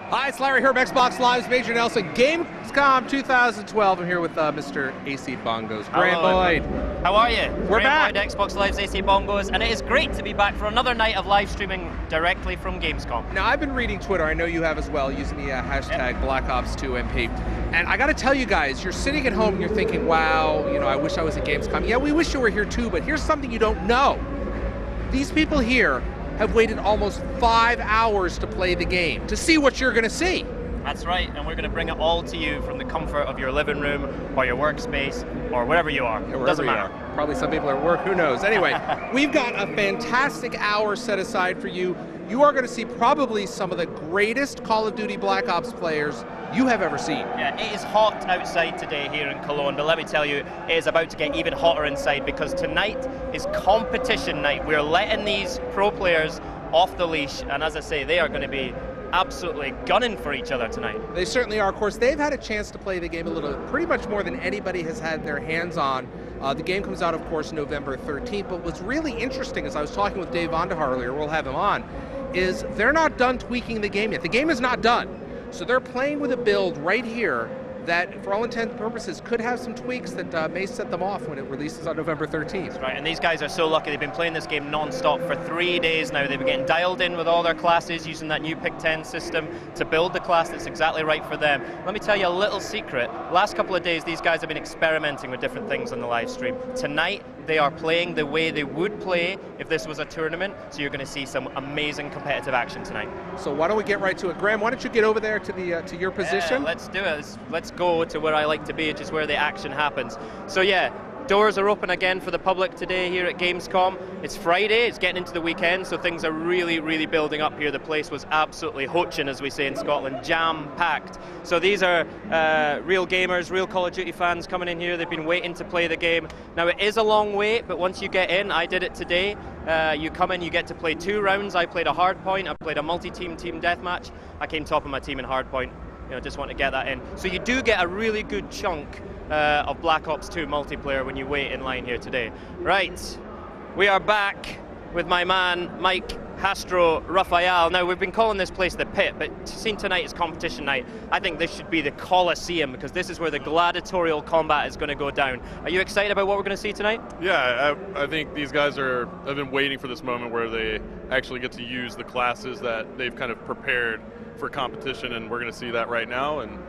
Hi, it's Larry here from Xbox Live's Major Nelson. Gamescom 2012. I'm here with Mr. AC Bongos. Grant Boyd. How are you? We're back. Boyd, Xbox Live's AC Bongos, and it is great to be back for another night of live streaming directly from Gamescom. Now, I've been reading Twitter. I know you have as well, using the hashtag BlackOps2MP. And I got to tell you guys, you're sitting at home and you're thinking, wow, you know, I wish I was at Gamescom. Yeah, we wish you were here too, but here's something you don't know. These people here have waited almost 5 hours to play the game, to see what you're going to see. That's right, and we're going to bring it all to you from the comfort of your living room, or your workspace, or wherever you are. Yeah, doesn't matter. Probably some people are at work, who knows. Anyway, we've got a fantastic hour set aside for you. You are going to see probably some of the greatest Call of Duty Black Ops players you have ever seen. Yeah, it is hot outside today here in Cologne, but let me tell you, it is about to get even hotter inside, because tonight is competition night. We're letting these pro players off the leash, and as I say, they are going to be absolutely gunning for each other tonight. They certainly are. Of course, they've had a chance to play the game a little, pretty much more than anybody has had their hands on. The game comes out, of course, November 13th, but what's really interesting, as I was talking with Dave Vonderhaar earlier, we'll have him on, is they're not done tweaking the game yet. The game is not done. So they're playing with a build right here that, for all intents and purposes, could have some tweaks that may set them off when it releases on November 13th. That's right, and these guys are so lucky. They've been playing this game non-stop for 3 days now. They've been getting dialed in with all their classes, using that new Pick 10 system to build the class that's exactly right for them. Let me tell you a little secret. Last couple of days, these guys have been experimenting with different things on the live stream. Tonight, they are playing the way they would play if this was a tournament, so you're going to see some amazing competitive action tonight. So why don't we get right to it? Graham, why don't you get over there to your position? Yeah, let's do it. Let's go to where I like to be, which is where the action happens. So yeah, doors are open again for the public today here at Gamescom. It's Friday, it's getting into the weekend, so things are really, really building up here. The place was absolutely hoaching, as we say in Scotland, jam-packed. So these are real gamers, real Call of Duty fans coming in here. They've been waiting to play the game. Now, it is a long wait, but once you get in, I did it today, you come in, you get to play 2 rounds. I played a hardpoint, I played a multi-team team deathmatch. I came top of my team in hardpoint. You know, just want to get that in. So you do get a really good chunk of Black Ops 2 multiplayer when you wait in line here today. Right, we are back with my man, Mike Hastro Raphael. Now, we've been calling this place the Pit, but seeing tonight is competition night, I think this should be the Coliseum, because this is where the gladiatorial combat is going to go down. Are you excited about what we're going to see tonight? Yeah, I think these guys have been waiting for this moment where they actually get to use the classes that they've kind of prepared for competition, and we're going to see that right now, and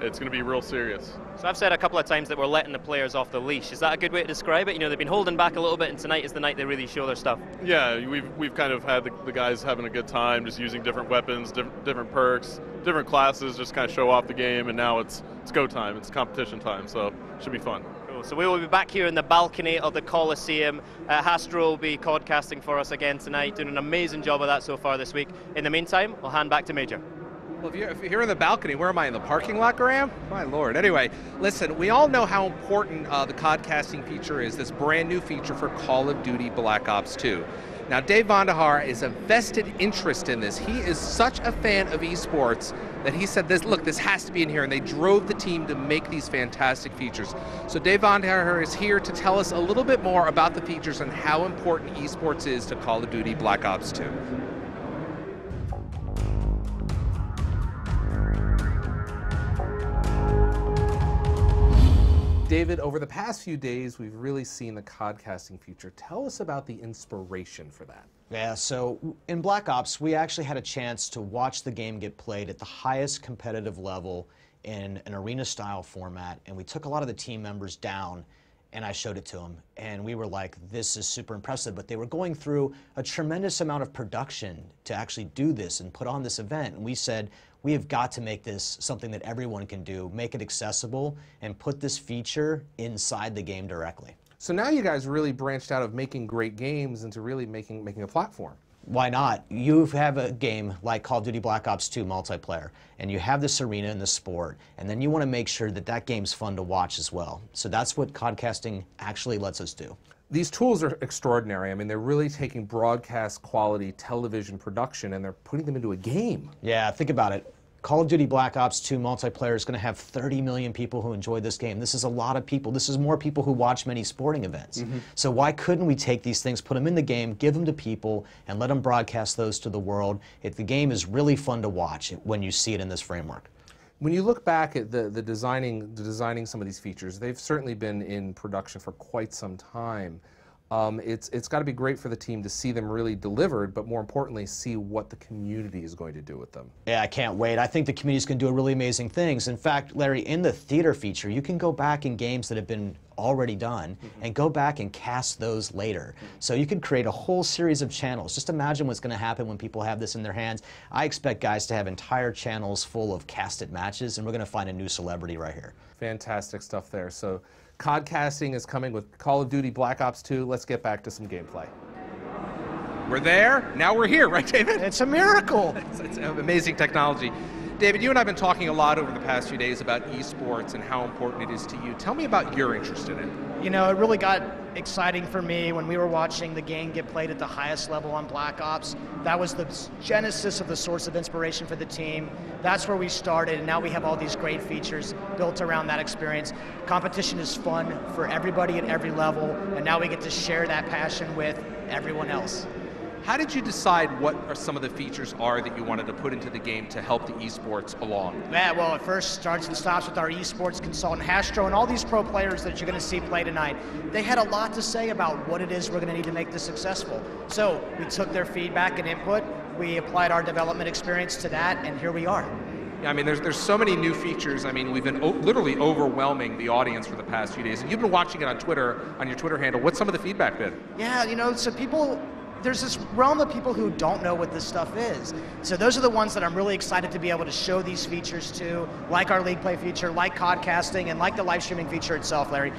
it's going to be real serious. So I've said a couple of times that we're letting the players off the leash. Is that a good way to describe it? You know, they've been holding back a little bit, and tonight is the night they really show their stuff. Yeah, we've kind of had the guys having a good time, just using different weapons, different perks, different classes, just kind of show off the game, and now it's go time, it's competition time, so it should be fun. So we will be back here in the balcony of the Coliseum. Hastro will be podcasting for us again tonight, doing an amazing job of that so far this week. In the meantime, we'll hand back to Major. Well, if you're in the balcony, where am I, in the parking lot, Graham? My Lord. Anyway, listen, we all know how important the codcasting feature is, this brand new feature for Call of Duty Black Ops 2. Now, Dave Vonderhaar is a vested interest in this. He is such a fan of esports that he said, this has to be in here, and they drove the team to make these fantastic features. So Dave Vonderhaar is here to tell us a little bit more about the features and how important esports is to Call of Duty Black Ops 2. David, over the past few days, we've really seen the codcasting feature. Tell us about the inspiration for that. Yeah, so in Black Ops, we actually had a chance to watch the game get played at the highest competitive level in an arena-style format, and we took a lot of the team members down, and I showed it to them, and we were like, this is super impressive, but they were going through a tremendous amount of production to actually do this and put on this event, and we said, we have got to make this something that everyone can do, make it accessible, and put this feature inside the game directly. So now you guys really branched out of making great games into really making a platform. Why not? You have a game like Call of Duty Black Ops 2 multiplayer, and you have this arena and the sport, and then you want to make sure that that game's fun to watch as well. So that's what codcasting actually lets us do. These tools are extraordinary. I mean, they're really taking broadcast quality television production and they're putting them into a game. Yeah, think about it. Call of Duty Black Ops 2 multiplayer is going to have 30 million people who enjoy this game. This is a lot of people. This is more people who watch many sporting events. So why couldn't we take these things, put them in the game, give them to people, and let them broadcast those to the world? The game is really fun to watch when you see it in this framework. When you look back at the designing some of these features, they've certainly been in production for quite some time. It's got to be great for the team to see them really delivered, but more importantly, see what the community is going to do with them. Yeah, I can't wait. I think the community's going to do really amazing things. In fact, Larry, in the theater feature, you can go back in games that have been already done and go back and cast those later. So you can create a whole series of channels. Just imagine what's going to happen when people have this in their hands. I expect guys to have entire channels full of casted matches, and we're going to find a new celebrity right here. Fantastic stuff there. So codcasting is coming with Call of Duty Black Ops 2. Let's get back to some gameplay. We're there, now we're here, right, David? It's a miracle. It's amazing technology. David, you and I have been talking a lot over the past few days about esports and how important it is to you. Tell me about your interest in it. You know, it really got exciting for me when we were watching the game get played at the highest level on Black Ops. That was the genesis of the source of inspiration for the team. That's where we started, and now we have all these great features built around that experience. Competition is fun for everybody at every level, and now we get to share that passion with everyone else. How did you decide what are some of the features are that you wanted to put into the game to help the esports along? Yeah, well, it first starts and stops with our esports consultant, Hastro, and all these pro players that you're going to see play tonight. They had a lot to say about what it is we're going to need to make this successful. So we took their feedback and input, we applied our development experience to that, and here we are. Yeah, I mean, there's so many new features. I mean, we've been literally overwhelming the audience for the past few days. And you've been watching it on Twitter, on your Twitter handle. What's some of the feedback been? Yeah, you know, so there's this realm of people who don't know what this stuff is. So those are the ones that I'm really excited to be able to show these features to, like our League Play feature, like codcasting, and like the live streaming feature itself, Larry.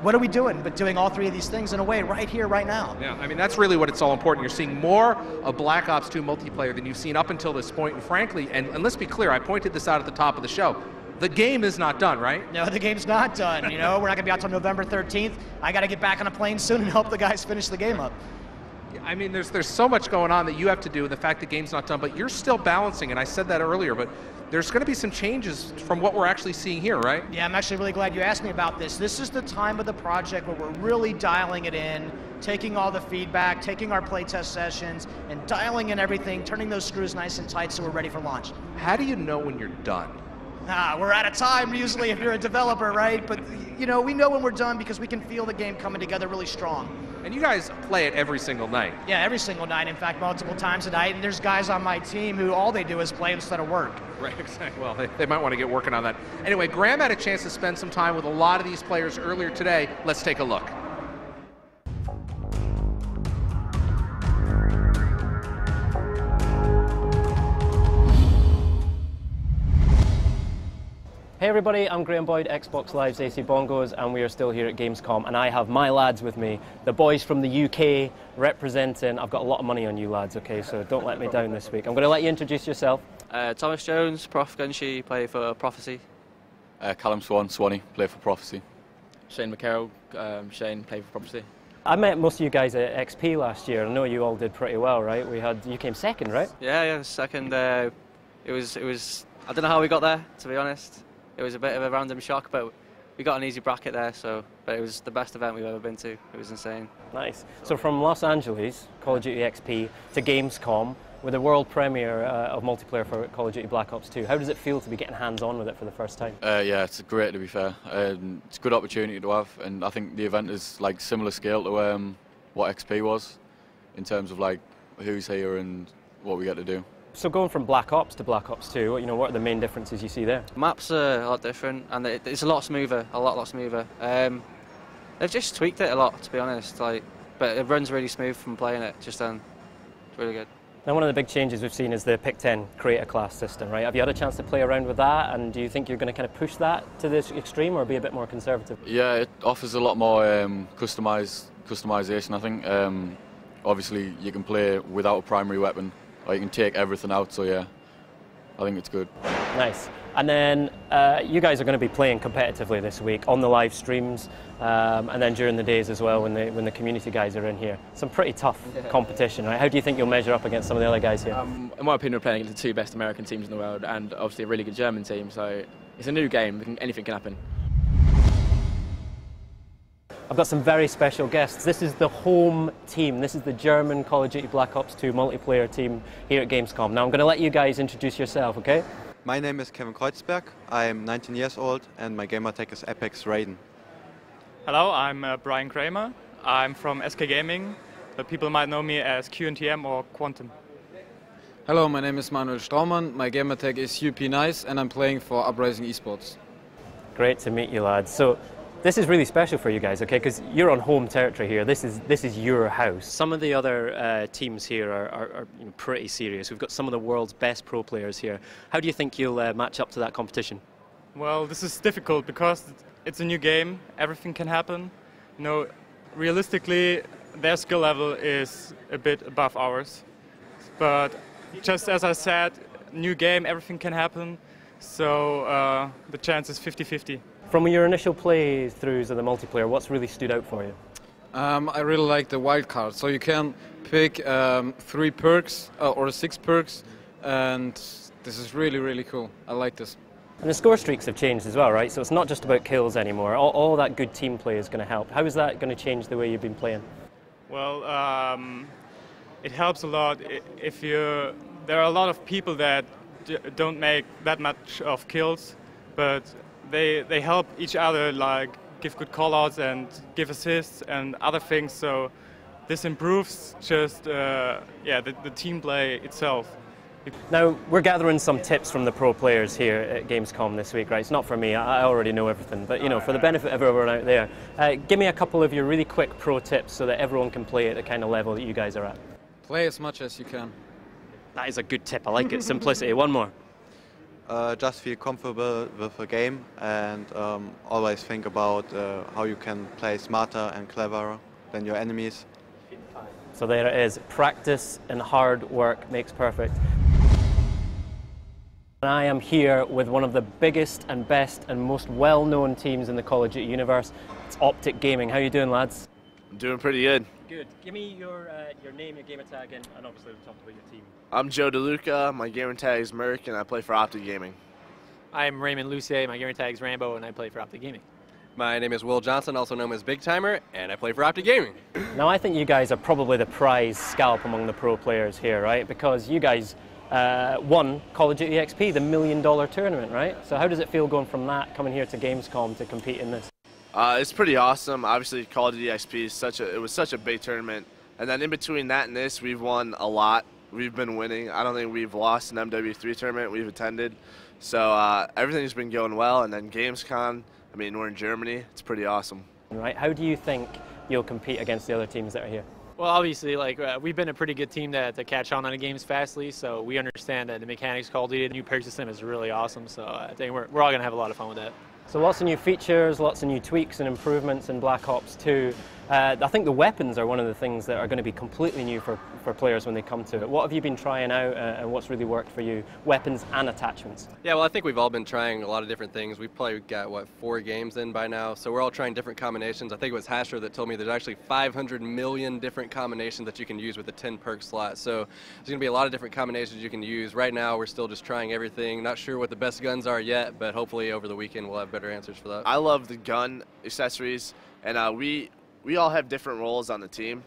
What are we doing but doing all three of these things in a way right here, right now? Yeah, I mean, that's really what it's all important. You're seeing more of Black Ops 2 multiplayer than you've seen up until this point, and frankly, and let's be clear, I pointed this out at the top of the show, the game is not done, right? No, the game's not done. You know, we're not gonna be out till November 13th. I gotta get back on a plane soon and help the guys finish the game up. I mean, there's so much going on that you have to do, and the fact the game's not done, but you're still balancing, and I said that earlier, but there's going to be some changes from what we're actually seeing here, right? Yeah, I'm actually really glad you asked me about this. This is the time of the project where we're really dialing it in, taking all the feedback, taking our playtest sessions, and dialing in everything, turning those screws nice and tight so we're ready for launch. How do you know when you're done? We're out of time usually if you're a developer, right? But you know, we know when we're done because we can feel the game coming together really strong. And you guys play it every single night. Yeah, every single night, in fact, multiple times a night. And there's guys on my team who all they do is play instead of work. Right, exactly. Well, they might want to get working on that. Anyway, Graham had a chance to spend some time with a lot of these players earlier today. Let's take a look. Hey everybody, I'm Graham Boyd, Xbox Live's AC Bongos, and we are still here at Gamescom, and I have my lads with me, the boys from the UK representing. I've got a lot of money on you lads, okay, so don't let me down this week. I'm going to let you introduce yourself. Thomas Jones, Prof Gunshi, play for Prophecy. Callum Swanee, play for Prophecy. Shane McCarroll, Shane, play for Prophecy. I met most of you guys at XP last year. I know you all did pretty well, right? You came second, right? Yeah, second. It was. I don't know how we got there, to be honest. It was a bit of a random shock, but we got an easy bracket there. But it was the best event we've ever been to. It was insane. Nice. So from Los Angeles, Call of Duty XP, to Gamescom, with the world premiere of multiplayer for Call of Duty Black Ops 2, how does it feel to be getting hands-on with it for the first time? Yeah, it's great, to be fair. It's a good opportunity to have, and I think the event is like similar scale to what XP was, in terms of like who's here and what we get to do. So going from Black Ops to Black Ops 2, what are the main differences you see there? Maps are a lot different, and it's a lot smoother, a lot smoother. They've just tweaked it a lot, to be honest. But it runs really smooth from playing it just then. It's really good. Now, one of the big changes we've seen is the Pick 10 creator class system, right? Have you had a chance to play around with that, and do you think you're going to kind of push that to this extreme or be a bit more conservative? Yeah, it offers a lot more customization, I think. Obviously, you can play without a primary weapon, or you can take everything out, so yeah, I think it's good. Nice. And then you guys are going to be playing competitively this week on the live streams, and then during the days as well when the community guys are in here. Some pretty tough competition, right? How do you think you'll measure up against some of the other guys here? In my opinion, we're playing against the 2 best American teams in the world, and obviously a really good German team. So it's a new game; anything can happen. I've got some very special guests. This is the home team. This is the German Call of Duty Black Ops 2 multiplayer team here at Gamescom. Now I'm going to let you guys introduce yourself, okay? My name is Kevin Kreuzberg. I am 19 years old and my gamertag is Apex Raiden. Hello, I'm Brian Kramer. I'm from SK Gaming, but people might know me as QNTM or Quantum. Hello, my name is Manuel Straumann. My gamertag is UP-Nice and I'm playing for Uprising Esports. Great to meet you, lads. So this is really special for you guys, okay? Because you're on home territory here. This is your house. Some of the other teams here are pretty serious. We've got some of the world's best pro players here. How do you think you'll match up to that competition? Well, this is difficult because it's a new game. Everything can happen. You know, realistically, their skill level is a bit above ours. But just as I said, new game, everything can happen. So the chance is 50-50. From your initial playthroughs of the multiplayer, what's really stood out for you? I really like the wild card. So you can pick 3 perks or 6 perks, and this is really, really cool. I like this. And the score streaks have changed as well, right? So it's not just about kills anymore. All that good team play is going to help. How is that going to change the way you've been playing? Well, it helps a lot if you. There are a lot of people that don't make that much of kills, but they help each other, like give good callouts and give assists and other things. So this improves just the team play itself. Now we're gathering some tips from the pro players here at Gamescom this week, right? It's not for me. I already know everything, but for the benefit of everyone out there, give me a couple of your really quick pro tips so that everyone can play at the kind of level that you guys are at. Play as much as you can. That is a good tip. I like it. Simplicity. One more. Just feel comfortable with the game and always think about how you can play smarter and cleverer than your enemies. So there it is. Practice and hard work makes perfect. And I am here with one of the biggest and best and most well-known teams in the Call of Duty universe. It's Optic Gaming. How are you doing, lads? I'm doing pretty good. Good. Give me your name, your gamer tag, and obviously we'll talk about your team. I'm Joe DeLuca. My gamer tag is Merc, and I play for Optic Gaming. I'm Raymond Lucier. My gamer tag is Rambo, and I play for Optic Gaming. My name is Will Johnson, also known as Big Timer, and I play for Optic Gaming. Now, I think you guys are probably the prize scalp among the pro players here, right? Because you guys won Call of Duty XP, the $1 million tournament, right? So how does it feel going from that, coming here to Gamescom to compete in this? It's pretty awesome. Obviously, Call of Duty XP is such a big tournament, and then in between that and this, we've won a lot. We've been winning. I don't think we've lost an MW3 tournament we've attended. So everything's been going well, and then Gamescom, I mean, we're in Germany. It's pretty awesome. Right. How do you think you'll compete against the other teams that are here? Well, obviously, we've been a pretty good team to catch on the games fastly, so we understand that the mechanics Call of Duty, the new perk system is really awesome, so I think we're all going to have a lot of fun with that. So lots of new features, lots of new tweaks and improvements in Black Ops 2. I think the weapons are one of the things that are going to be completely new for players when they come to it. What have you been trying out and what's really worked for you? Weapons and attachments. Yeah, well, I think we've all been trying a lot of different things. We've probably got, 4 games in by now, so we're all trying different combinations. I think it was Hasher that told me there's actually 500 million different combinations that you can use with a 10 perk slot. So there's going to be a lot of different combinations you can use. Right now, we're still just trying everything. Not sure what the best guns are yet, but hopefully over the weekend we'll have better answers for that. I love the gun accessories, and we all have different roles on the team.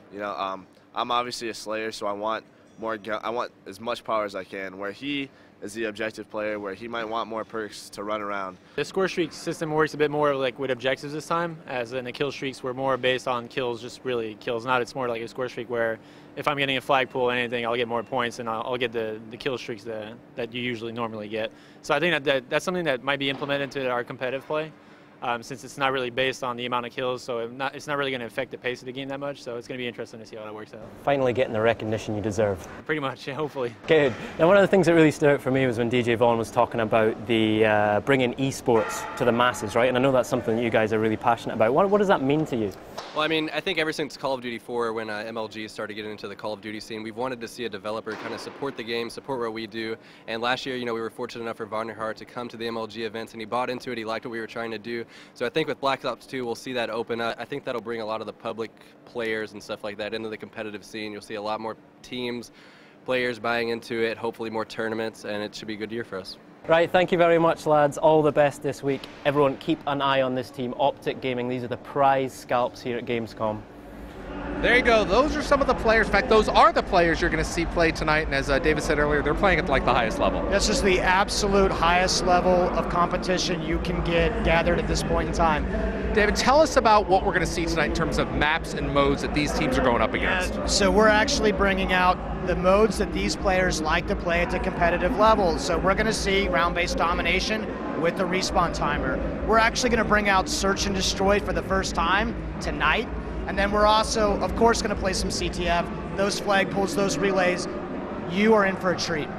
I'm obviously a Slayer, so I want more I want as much power as I can. Where he is the objective player, where he might want more perks to run around. The score streak system works a bit more like with objectives this time, as in the kill streaks were more based on kills, just really kills. Now it's more like a score streak where if I'm getting a flagpole or anything, I'll get more points and I'll get the kill streaks that you usually normally get. So I think that's something that might be implemented into our competitive play. since it's not really based on the amount of kills, so it's not really going to affect the pace of the game that much, so it's going to be interesting to see how that works out. Finally getting the recognition you deserve. Pretty much, yeah, hopefully. Good. Now, one of the things that really stood out for me was when DJ Vaughn was talking about the bringing esports to the masses, right? And I know that's something that you guys are really passionate about. What does that mean to you? Well, I mean, I think ever since Call of Duty 4, when MLG started getting into the Call of Duty scene, we've wanted to see a developer kind of support the game, support what we do. And last year, we were fortunate enough for Varnehart to come to the MLG events, and he bought into it. He liked what we were trying to do. So I think with Black Ops 2, we'll see that open up. I think that'll bring a lot of the public players and stuff like that into the competitive scene. You'll see a lot more teams, players buying into it, hopefully more tournaments, and it should be a good year for us. Right, thank you very much, lads. All the best this week. Everyone, keep an eye on this team, Optic Gaming. These are the prize scalps here at Gamescom. There you go. Those are some of the players. In fact, those are the players you're going to see play tonight. And as David said earlier, they're playing at like the highest level. This is the absolute highest level of competition you can get gathered at this point in time. David, tell us about what we're going to see tonight in terms of maps and modes that these teams are going up against. So we're actually bringing out the modes that these players like to play at the competitive level. So we're going to see round-based domination with the respawn timer. We're actually going to bring out Search and Destroy for the first time tonight. And then we're also, of course, going to play some CTF, those flag pulls, those relays. You are in for a treat.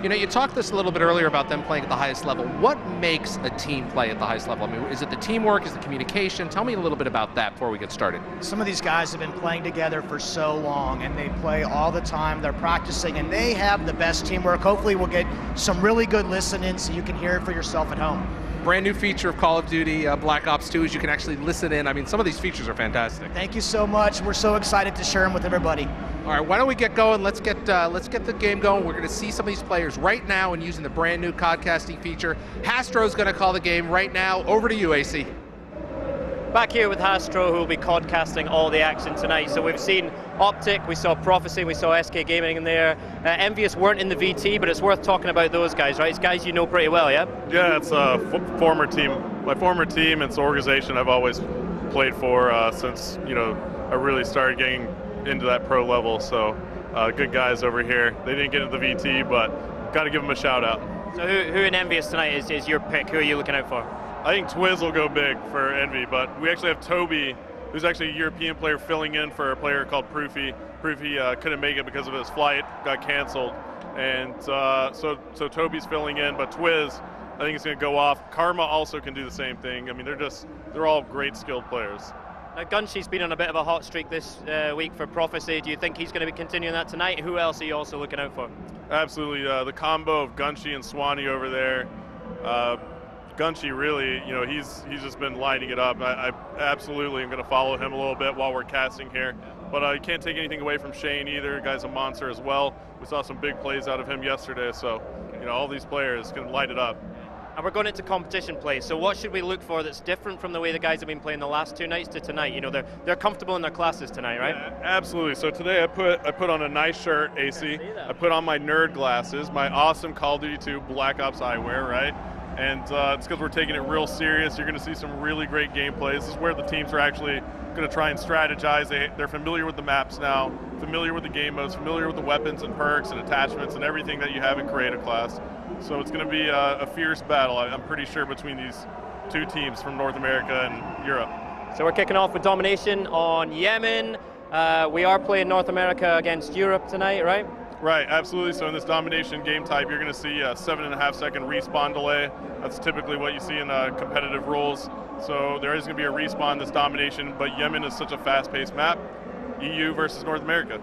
You talked this a little bit earlier about them playing at the highest level. What makes a team play at the highest level? I mean, is it the teamwork? Is it the communication? Tell me a little bit about that before we get started. Some of these guys have been playing together for so long, and they play all the time. They're practicing, and they have the best teamwork. Hopefully we'll get some really good listening so you can hear it for yourself at home. Brand new feature of Call of Duty Black Ops 2 is you can actually listen in. I mean, some of these features are fantastic. Thank you so much. We're so excited to share them with everybody. All right, why don't we get going? Let's get the game going. We're going to see some of these players right now and using the brand new codcasting feature. Hastro's going to call the game right now. Over to you, AC. Back here with Hastro, who will be codcasting all the action tonight. So we've seen Optic, we saw Prophecy, we saw SK Gaming in there. Envious weren't in the VT, but it's worth talking about those guys, right? It's guys you know pretty well, yeah? Yeah, it's a former team. My former team, it's an organization I've always played for since, I really started getting into that pro level. So good guys over here. They didn't get into the VT, but got to give them a shout out. So who in Envious tonight is your pick? Who are you looking out for? I think Twiz will go big for Envy, but we actually have Toby, who's actually a European player filling in for a player called Proofy. Proofy couldn't make it because of his flight, got canceled. And so Toby's filling in, but Twiz, I think it's going to go off. Karma also can do the same thing. I mean, they're all great skilled players. Now, Gunshy's been on a bit of a hot streak this week for Prophecy. Do you think he's going to be continuing that tonight? Who else are you also looking out for? Absolutely. The combo of Gunshy and Swanee over there. Gunshy really, he's just been lighting it up. I absolutely am going to follow him a little bit while we're casting here. But you can't take anything away from Shane either. The guy's a monster as well. We saw some big plays out of him yesterday. So, all these players can light it up. And we're going into competition play. So what should we look for that's different from the way the guys have been playing the last two nights to tonight? They're comfortable in their classes tonight, right? Yeah, absolutely. So today I put on a nice shirt, AC. I put on my nerd glasses, my awesome Call of Duty 2 Black Ops eyewear, right? And it's because we're taking it real serious. You're going to see some really great gameplay. This is where the teams are actually going to try and strategize. They're familiar with the maps now, familiar with the game modes, familiar with the weapons and perks and attachments and everything that you have in creative class. So it's going to be a fierce battle, I'm pretty sure, between these two teams from North America and Europe. So we're kicking off with domination on Yemen. We are playing North America against Europe tonight, right? Right, absolutely. So in this domination game type, you're going to see a 7.5-second respawn delay. That's typically what you see in competitive rules. So there is going to be a respawn in this domination, but Yemen is such a fast-paced map. EU versus North America.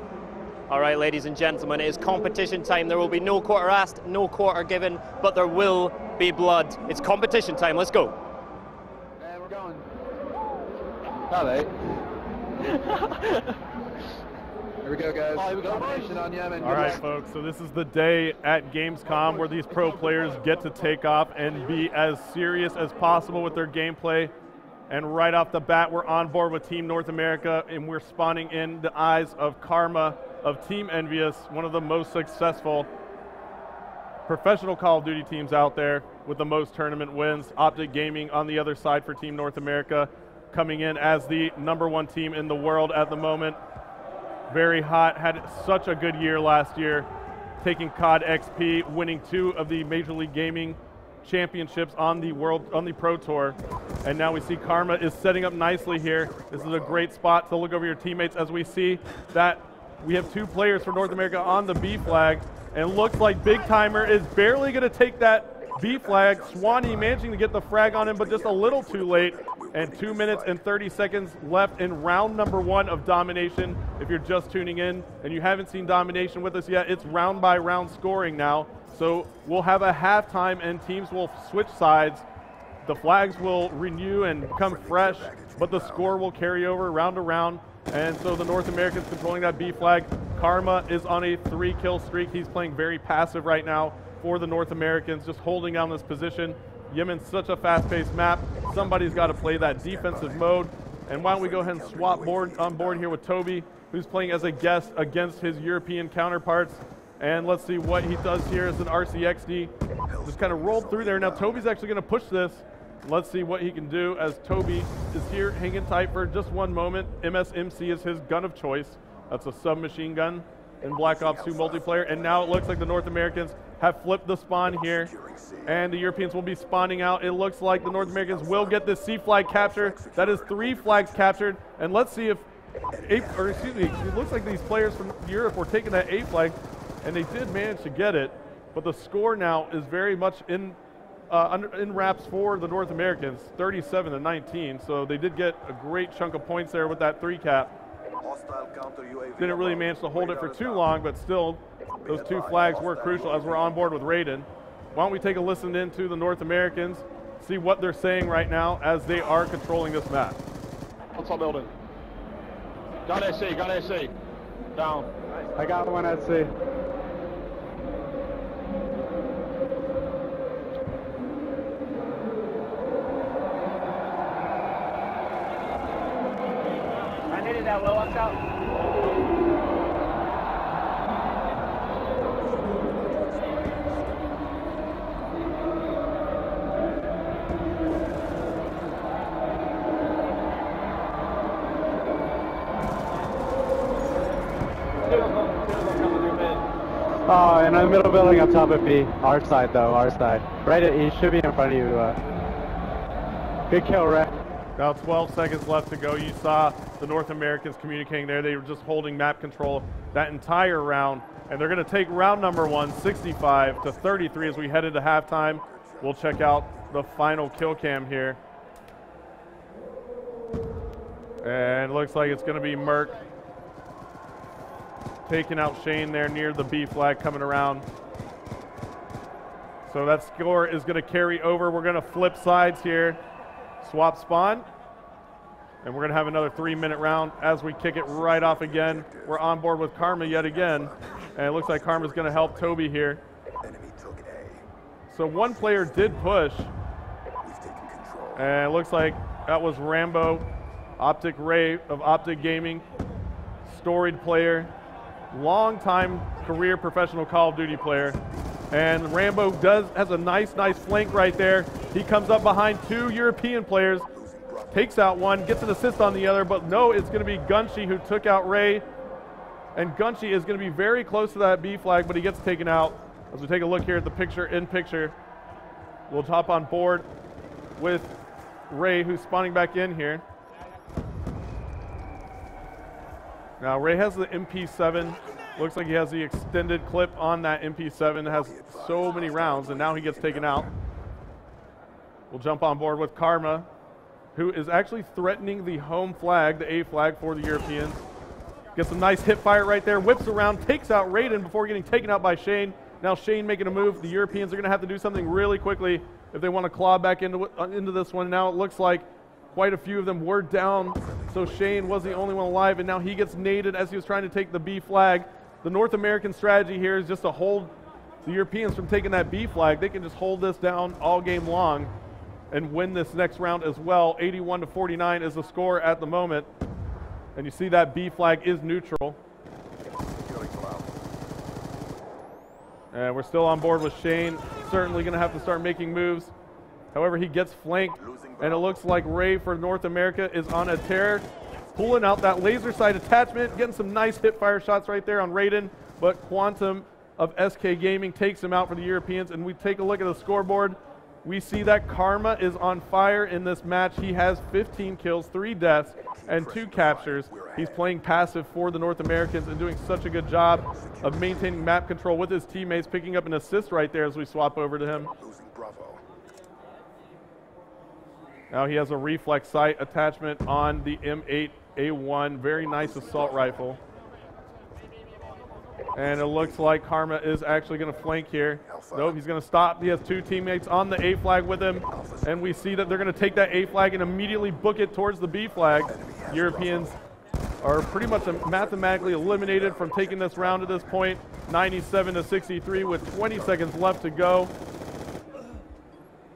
All right, ladies and gentlemen, it is competition time. There will be no quarter asked, no quarter given, but there will be blood. It's competition time. Let's go. And we're going. Hello. Here we go, guys. Oh, here we go. Domination on Yemen. All right, folks. So this is the day at Gamescom where these pro players get to take off and be as serious as possible with their gameplay. And right off the bat, we're on board with Team North America, and we're spawning in the eyes of Karma of Team Envious, one of the most successful professional Call of Duty teams out there with the most tournament wins. Optic Gaming on the other side for Team North America, coming in as the #1 team in the world at the moment. Very hot, had such a good year last year, taking COD XP, winning 2 of the Major League Gaming championships on the Pro Tour. And now we see Karma is setting up nicely here. This is a great spot to look over your teammates as we see that we have 2 players for North America on the B flag. And it looks like Big Timer is barely going to take that B flag. Swanee managing to get the frag on him, but just a little too late. And 2 minutes and 30 seconds left in round number 1 of Domination. If you're just tuning in and you haven't seen Domination with us yet, it's round by round scoring now. So we'll have a halftime and teams will switch sides. The flags will renew and become fresh, but the score will carry over round to round. And so the North Americans controlling that B flag. Karma is on a 3-kill streak. He's playing very passive right now for the North Americans, just holding down this position. Yemen's such a fast-paced map. Somebody's got to play that defensive mode. And why don't we go ahead and swap on board here with Toby, who's playing as a guest against his European counterparts. And let's see what he does here as an RCXD. Just kind of rolled through there. Now Toby's actually going to push this. Let's see what he can do as Toby is here hanging tight for just one moment. MSMC is his gun of choice. That's a submachine gun in Black Ops 2 multiplayer. And now it looks like the North Americans have flipped the spawn here. And the Europeans will be spawning out. It looks like the North Americans will get this C flag capture. That is 3 flags captured. And let's see if, it looks like these players from Europe were taking that A flag, and they did manage to get it. But the score now is very much in wraps for the North Americans, 37-19. So they did get a great chunk of points there with that 3 cap. Didn't really manage to hold it for too long, but still, those 2 flags were crucial as we're on board with Raiden. Why don't we take a listen into the North Americans, see what they're saying right now as they are controlling this map. What's up, building? Got SC, got SC. Down. I got one at C. I needed that low, watch out. Oh, in the middle building on top of B. Our side though, our side. Right at E, should be in front of you. Good kill, Ray. Now 12 seconds left to go. You saw the North Americans communicating there. They were just holding map control that entire round. And they're going to take round number 1, 65-33 as we head into halftime. We'll check out the final kill cam here. And it looks like it's going to be Merc taking out Shane there near the B flag coming around. So that score is going to carry over. We're going to flip sides here. Swap spawn. And we're going to have another 3-minute round as we kick it right off again. We're on board with Karma yet again. And it looks like Karma's going to help Toby here. So one player did push. And it looks like that was Rambo, Optic Ray of Optic Gaming. Storied player. Long-time career professional Call of Duty player. And Rambo has a nice flank right there. He comes up behind 2 European players, takes out one, gets an assist on the other, but no, it's going to be Gunshi who took out Ray. And Gunshi is going to be very close to that B flag, but he gets taken out. As we take a look here at the picture, we'll hop on board with Ray, who's spawning back in here. Now Ray has the MP7. Looks like he has the extended clip on that MP7. It has so many rounds, and now he gets taken out. We'll jump on board with Karma, who is actually threatening the home flag, the A flag for the Europeans. Gets a nice hip fire right there, whips around, takes out Raiden before getting taken out by Shane. Now Shane making a move. The Europeans are going to have to do something really quickly if they want to claw back into this one. Now it looks like quite a few of them were down, so Shane was the only one alive, and now he gets naded as he was trying to take the B flag. The North American strategy here is just to hold the Europeans from taking that B flag. They can just hold this down all game long and win this next round as well. 81-49 is the score at the moment. And you see that B flag is neutral. And we're still on board with Shane. Certainly going to have to start making moves. However, he gets flanked, and it looks like Ray for North America is on a tear, pulling out that laser sight attachment, getting some nice hip fire shots right there on Raiden, but Quantum of SK Gaming takes him out for the Europeans. And we take a look at the scoreboard. We see that Karma is on fire in this match. He has 15 kills, 3 deaths, and 2 captures. He's playing passive for the North Americans and doing such a good job of maintaining map control with his teammates, picking up an assist right there as we swap over to him. Now he has a reflex sight attachment on the M8A1. Very nice assault rifle. And it looks like Karma is actually going to flank here. Nope, he's going to stop. He has 2 teammates on the A flag with him. And we see that they're going to take that A flag and immediately book it towards the B flag. Europeans are pretty much mathematically eliminated from taking this round at this point. 97-63 with 20 seconds left to go.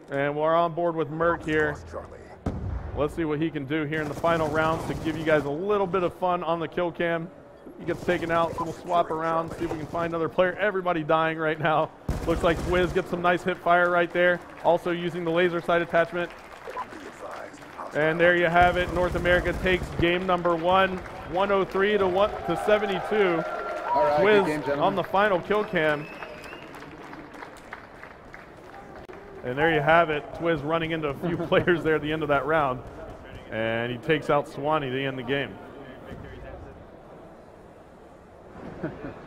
And we're on board with Merc here. Let's see what he can do here in the final rounds to give you guys a little bit of fun on the kill cam. He gets taken out, so we'll swap around, see if we can find another player. Everybody dying right now. Looks like Twiz gets some nice hip fire right there. Also using the laser sight attachment. And there you have it. North America takes game number 1, 103 to 72. All right, Twiz on the final kill cam. And there you have it. Twiz running into a few players there at the end of that round. And he takes out Swanee to end the game.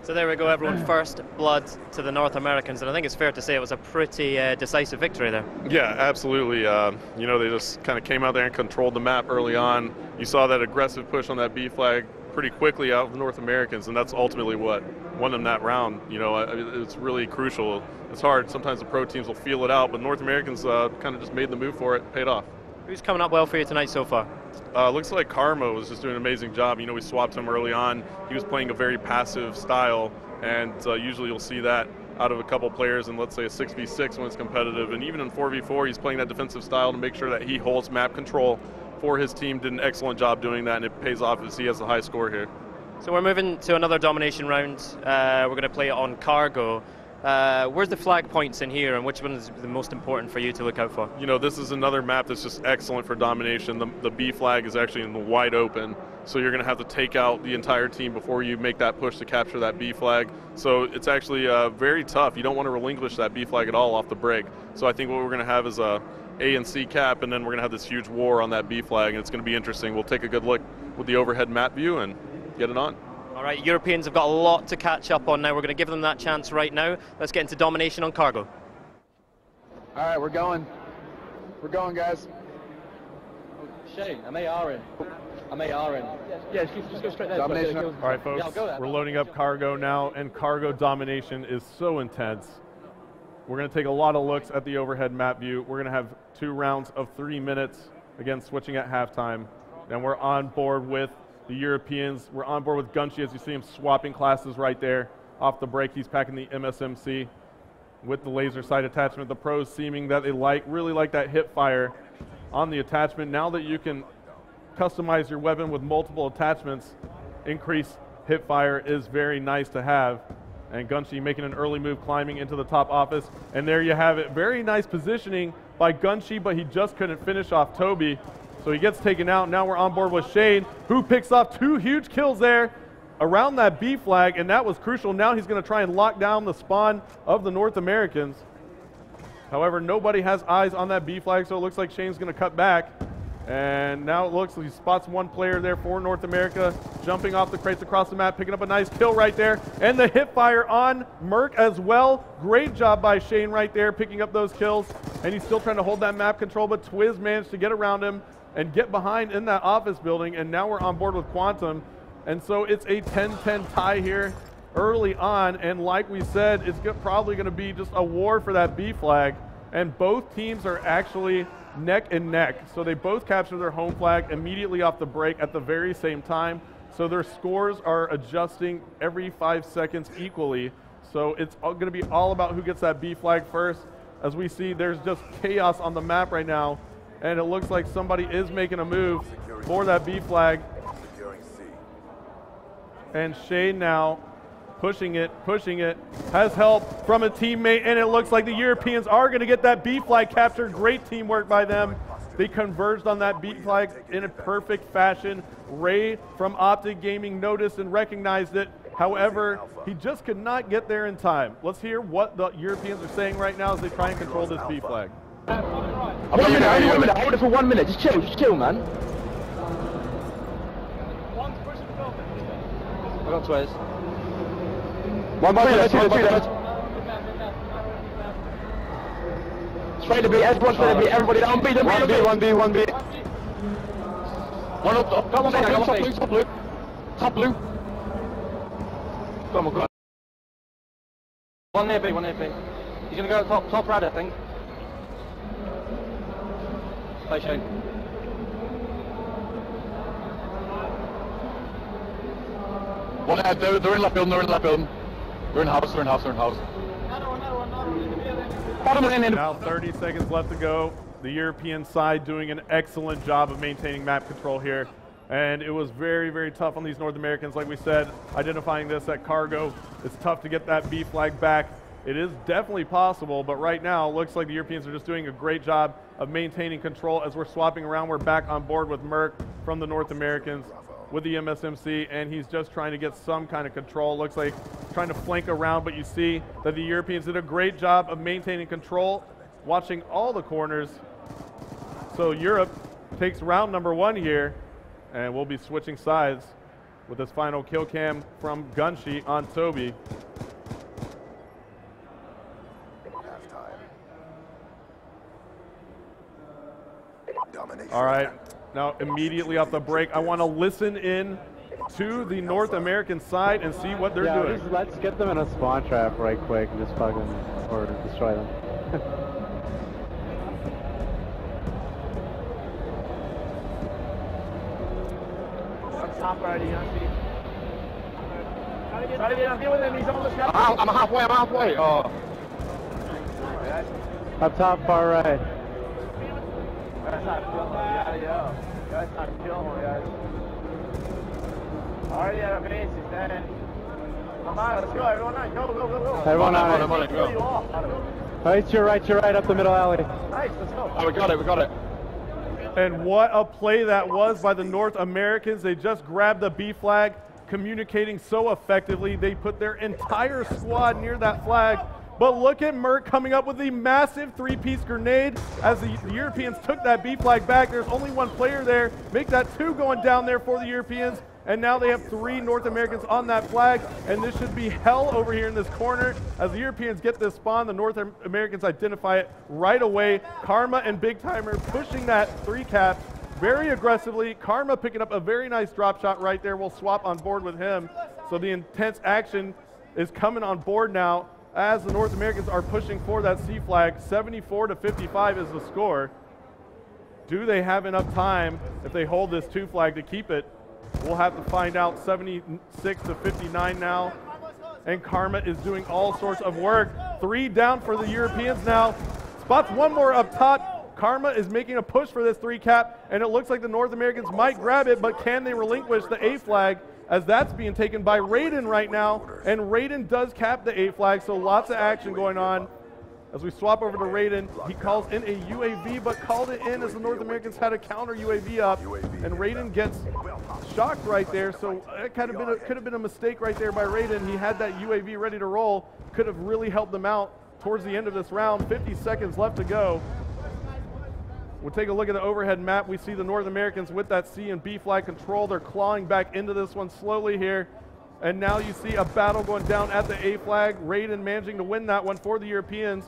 So there we go, everyone. First blood to the North Americans, and I think it's fair to say it was a pretty decisive victory there. Yeah, absolutely. You know, they just kind of came out there and controlled the map early on. You saw that aggressive push on that B flag pretty quickly out of the North Americans, and that's ultimately what won them that round. You know, it's really crucial. It's hard. Sometimes the pro teams will feel it out, but North Americans kind of just made the move for it, paid off. Who's coming up well for you tonight so far? Looks like Karma was just doing an amazing job. You know, we swapped him early on. He was playing a very passive style, and usually you'll see that out of a couple players in, let's say, a 6v6 when it's competitive. And even in 4v4, he's playing that defensive style to make sure that he holds map control for his team. Did an excellent job doing that, and it pays off as he has a high score here. So we're moving to another domination round. We're going to play it on Cargo. Where's the flag points in here, and which one is the most important for you to look out for? You know, this is another map that's just excellent for domination. The B flag is actually in the wide open, so you're going to have to take out the entire team before you make that push to capture that B flag. So it's actually very tough. You don't want to relinquish that B flag at all off the break. So I think what we're going to have is a and C cap, and then we're going to have this huge war on that B flag, and it's going to be interesting. We'll take a good look with the overhead map view and get it on. All right, Europeans have got a lot to catch up on now. We're going to give them that chance right now. Let's get into domination on Cargo. All right, we're going. We're going, guys. Shane, I'm AR in. I'm AR in. Yeah, just go straight there. Domination. All right, folks, Yeah, we're loading up Cargo now, and Cargo domination is so intense. We're going to take a lot of looks at the overhead map view. We're going to have 2 rounds of 3 minutes, again, switching at halftime. And we're on board with the Europeans. We're on board with Gunshi, as you see him swapping classes right there. Off the break, he's packing the MSMC with the laser sight attachment. The pros seeming that they really like that hip fire on the attachment. Now that you can customize your weapon with multiple attachments, increased hip fire is very nice to have. And Gunshi making an early move, climbing into the top office. And there you have it. Very nice positioning by Gunshi, but he just couldn't finish off Toby. So he gets taken out. Now we're on board with Shane, who picks off 2 huge kills there around that B flag, and that was crucial. Now he's going to try and lock down the spawn of the North Americans. However, nobody has eyes on that B flag, so it looks like Shane's going to cut back. And now it looks like he spots 1 player there for North America, jumping off the crates across the map, picking up a nice kill right there. And the hip fire on Merc as well. Great job by Shane right there, picking up those kills. And he's still trying to hold that map control, but Twiz managed to get around him and get behind in that office building, and now we're on board with Quantum. And so it's a 10-10 tie here early on, and like we said, it's probably going to be just a war for that B flag, and both teams are actually neck and neck. So they both capture their home flag immediately off the break at the very same time, so their scores are adjusting every 5 seconds equally. So it's going to be all about who gets that B flag first. As we see, there's just chaos on the map right now, and it looks like somebody is making a move for that B flag. And Shane now pushing it, has help from a teammate, and it looks like the Europeans are going to get that B flag captured. Great teamwork by them. They converged on that B flag in a perfect fashion. Ray from Optic Gaming noticed and recognized it. However, he just could not get there in time. Let's hear what the Europeans are saying right now as they try and control this B flag. 1 minute, only 1 minute. Hold it for 1 minute. Just chill, man. I got Twez. One by two. Straight to beat, everyone's going to beat everybody down. Beat them, 1B. One up, come on, top blue. Top blue. Come on. One near B. He's going to go top right, I think. Play Shane. One head, they're in left building, They're in house. Now 30 seconds left to go. The European side doing an excellent job of maintaining map control here. And it was very, very tough on these North Americans. Like we said, identifying this at Cargo, it's tough to get that B flag back. It is definitely possible, but right now it looks like the Europeans are just doing a great job of maintaining control. As we're swapping around, we're back on board with Merc from the North Americans with the MSMC, and he's just trying to get some kind of control. Looks like trying to flank around, but you see that the Europeans did a great job of maintaining control, watching all the corners. So Europe takes round number 1 here, and we'll be switching sides with this final kill cam from Gunshi on Toby. All right, now immediately off the break, I want to listen in to the North American side and see what they're doing. Just let's get them in a spawn trap right quick and just fucking, or destroy them. Top already, Try to get with him, he's on the shot. I'm halfway. Oh. Up top, far right. That's not killing him, That's not killing him, guys. Already at a base, he's dead. Come on, let's go, everyone on, go. Everyone on it, go. Right, you're right, up the middle alley. Nice, let's go. Oh, we got it. And what a play that was by the North Americans. They just grabbed the B flag, communicating so effectively. They put their entire squad near that flag. But look at Merc coming up with the massive 3-piece grenade as the Europeans took that B flag back. There's only one player there. Make that 2 going down there for the Europeans. And now they have 3 North Americans on that flag. And this should be hell over here in this corner. As the Europeans get this spawn, the North Americans identify it right away. Karma and Big Timer pushing that 3 cap very aggressively. Karma picking up a very nice drop shot right there. We'll swap on board with him. So the intense action is coming on board now as the North Americans are pushing for that C flag. 74-55 is the score. Do they have enough time if they hold this 2 flag to keep it? We'll have to find out. 76-59 now. And Karma is doing all sorts of work. 3 down for the Europeans now. Spots 1 more up top. Karma is making a push for this 3 cap, and it looks like the North Americans might grab it, but can they relinquish the A flag, as that's being taken by Raiden right now, and Raiden does cap the A flag, so lots of action going on. As we swap over to Raiden, he calls in a UAV, but called it in as the North Americans had a counter UAV up, and Raiden gets shocked right there, so it could have been a mistake right there by Raiden. He had that UAV ready to roll, could have really helped them out towards the end of this round. 50 seconds left to go. We'll take a look at the overhead map. We see the North Americans with that C and B flag control. They're clawing back into this one slowly here. And now you see a battle going down at the A flag. Raiden managing to win that one for the Europeans.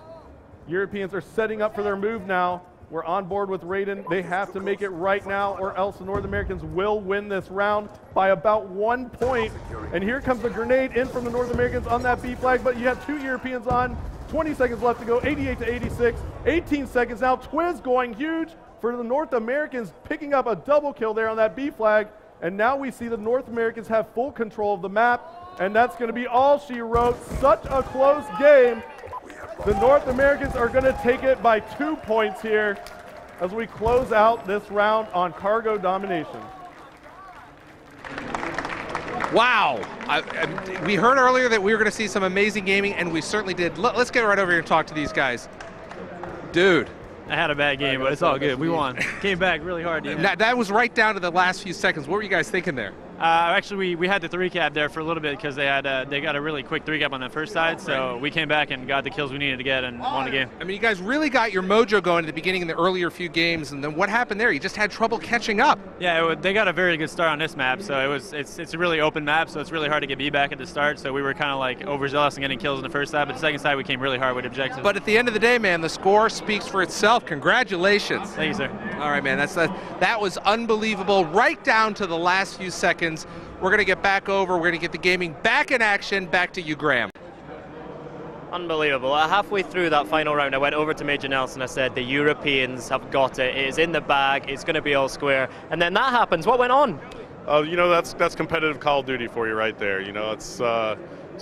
Europeans are setting up for their move now. We're on board with Raiden. They have to make it right now, or else the North Americans will win this round by about 1 point. And here comes the grenade in from the North Americans on that B flag, but you have 2 Europeans on. 20 seconds left to go, 88-86. 18 seconds now. Twiz going huge for the North Americans, picking up a double kill there on that B flag. And now we see the North Americans have full control of the map, and that's going to be all she wrote. Such a close game. The North Americans are going to take it by 2 points here as we close out this round on Cargo domination. Wow. We heard earlier that we were going to see some amazing gaming, and we certainly did. Let's get right over here and talk to these guys. Dude. I had a bad game, but it's all good. We won. Came back really hard. That was right down to the last few seconds. What were you guys thinking there? Actually, we had the 3-cap there for a little bit because they got a really quick 3-cap on that first side, so we came back and got the kills we needed to get and won the game. I mean, you guys really got your mojo going at the beginning in the earlier few games, and then what happened there? You just had trouble catching up. Yeah, they got a very good start on this map, so it's a really open map, so it's really hard to get B back at the start, so we were kind of like overzealous and getting kills on the first side, but the second side we came really hard with objectives. But at the end of the day, man, the score speaks for itself. Congratulations. Thank you, sir. All right, man, that was unbelievable, right down to the last few seconds. We're going to get back over. We're going to get the gaming back in action. Back to you, Graham. Unbelievable. Halfway through that final round, I went over to Major Nelson. I said, the Europeans have got it. It is in the bag. It's going to be all square. And then that happens. What went on? You know, that's competitive Call of Duty for you right there. You know, it's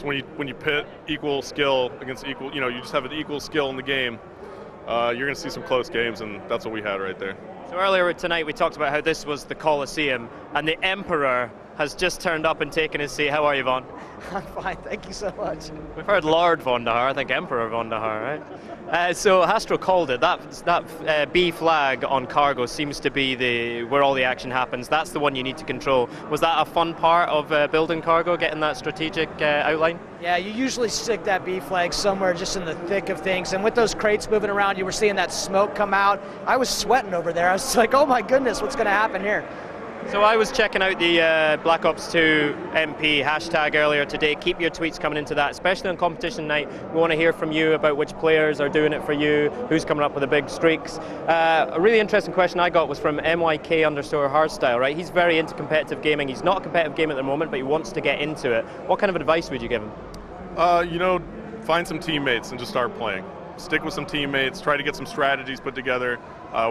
when you pit equal skill against equal. You know, you just have an equal skill in the game. You're going to see some close games, and that's what we had right there. So earlier tonight, we talked about how this was the Colosseum, and the Emperor has just turned up and taken his seat. How are you, Vaughn? I'm fine, thank you so much. We've heard Lord Von der Haar, I think Emperor Von der Haar, right? So Hastro called it. That B flag on cargo seems to be where all the action happens. That's the one you need to control. Was that a fun part of building cargo, getting that strategic outline? Yeah, you usually stick that B flag somewhere just in the thick of things. And with those crates moving around, you were seeing that smoke come out. I was sweating over there. I was like, oh my goodness, what's going to happen here? So I was checking out the Black Ops 2 MP hashtag earlier today. Keep your tweets coming into that, especially on competition night. We want to hear from you about which players are doing it for you, who's coming up with the big streaks. A really interesting question I got was from MYK_hardstyle, right? He's very into competitive gaming. He's not a competitive gamer at the moment, but he wants to get into it. What kind of advice would you give him? You know, find some teammates and just start playing. Stick with some teammates, try to get some strategies put together,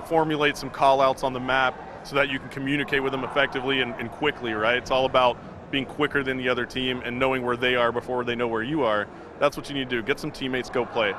formulate some call-outs on the map, so that you can communicate with them effectively and quickly, right? It's all about being quicker than the other team and knowing where they are before they know where you are. That's what you need to do. Get some teammates, go play.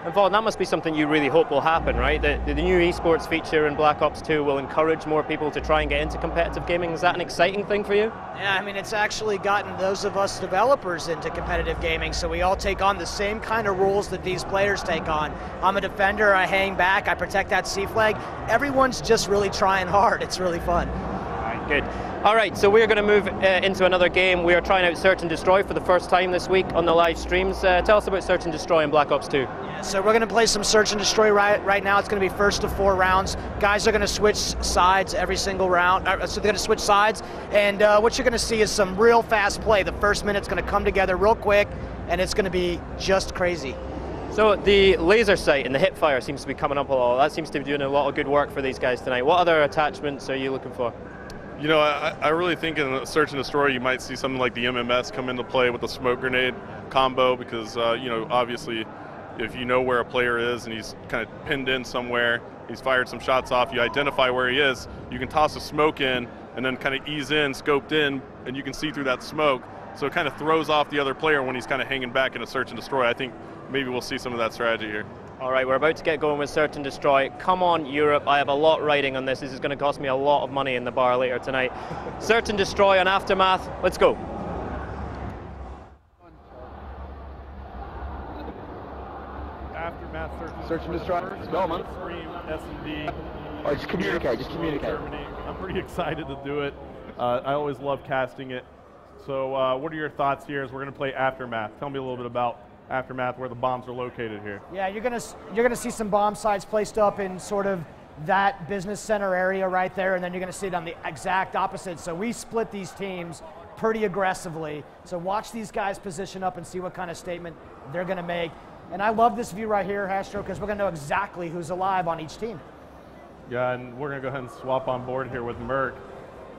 And Vaughn, that must be something you really hope will happen, right? The new esports feature in Black Ops 2 will encourage more people to try and get into competitive gaming. Is that an exciting thing for you? Yeah, I mean, it's actually gotten those of us developers into competitive gaming, so we all take on the same kind of rules that these players take on. I'm a defender, I hang back, I protect that C flag. Everyone's just really trying hard. It's really fun. All right, good. All right, so we're going to move into another game. We are trying out Search and Destroy for the first time this week on the live streams. Tell us about Search and Destroy in Black Ops 2. Yeah, so we're going to play some Search and Destroy right now. It's going to be first of 4 rounds. Guys are going to switch sides every single round. So they're going to switch sides, and what you're going to see is some real fast play. The first minute's going to come together real quick, and it's going to be just crazy. So the laser sight and the hip fire seems to be coming up a lot. That seems to be doing a lot of good work for these guys tonight. What other attachments are you looking for? You know, I really think in Search and Destroy you might see something like the MMS come into play with the smoke grenade combo because, you know, obviously if you know where a player is and he's kind of pinned in somewhere, he's fired some shots off, you identify where he is, you can toss a smoke in and then kind of ease in, scoped in, and you can see through that smoke. So it kind of throws off the other player when he's kind of hanging back in a Search and Destroy. I think maybe we'll see some of that strategy here. All right, we're about to get going with Search and Destroy. Come on, Europe. I have a lot riding on this. This is going to cost me a lot of money in the bar later tonight. Search and Destroy on Aftermath. Let's go. Aftermath Search and Destroy. Let's go, man. Stream S&D. Oh, just communicate. Just communicate. Germany. I'm pretty excited to do it. I always love casting it. So what are your thoughts here as we're going to play Aftermath? Tell me a little bit about Aftermath, where the bombs are located here. Yeah, you're gonna see some bomb sites placed up in sort of that business center area right there, and then you're gonna see it on the exact opposite. So we split these teams pretty aggressively. So watch these guys position up and see what kind of statement they're gonna make. And I love this view right here, Hastro, because we're gonna know exactly who's alive on each team. Yeah, and we're gonna go ahead and swap on board here with Merc.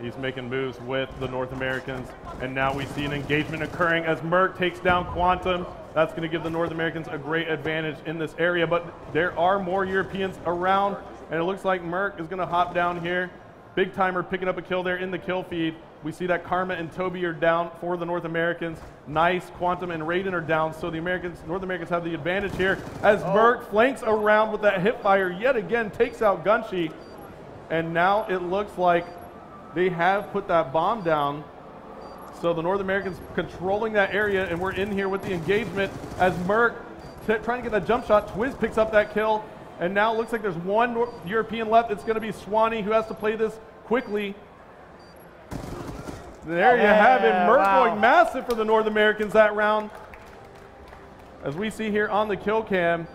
He's making moves with the North Americans, and now we see an engagement occurring as Merc takes down Quantum. That's going to give the North Americans a great advantage in this area, but there are more Europeans around, and it looks like Merc is going to hop down here. Big Timer picking up a kill there in the kill feed. We see that Karma and Toby are down for the North Americans. Nice, Quantum and Raiden are down, so the North Americans have the advantage here as Merc flanks around with that hip fire yet again, takes out Gunshi, and now it looks like they have put that bomb down. So the North Americans controlling that area, and we're in here with the engagement as Merc trying to get that jump shot. Twiz picks up that kill, and now it looks like there's one European left. It's going to be Swanee who has to play this quickly. There you have it. Merc going massive for the North Americans that round. As we see here on the kill cam,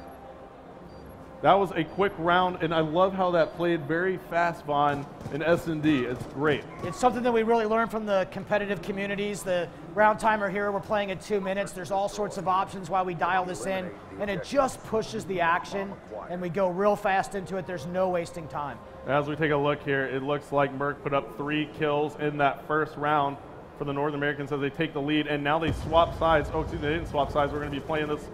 that was a quick round, and I love how that played very fast, Vaughn, in S&D. It's great. It's something that we really learned from the competitive communities. The round timer here, we're playing at 2 minutes. There's all sorts of options while we dial this in, and it just pushes the action, and we go real fast into it. There's no wasting time. As we take a look here, it looks like Merc put up 3 kills in that first round for the North Americans as they take the lead, and now they swap sides. Oh, excuse me, they didn't swap sides. We're going to be playing this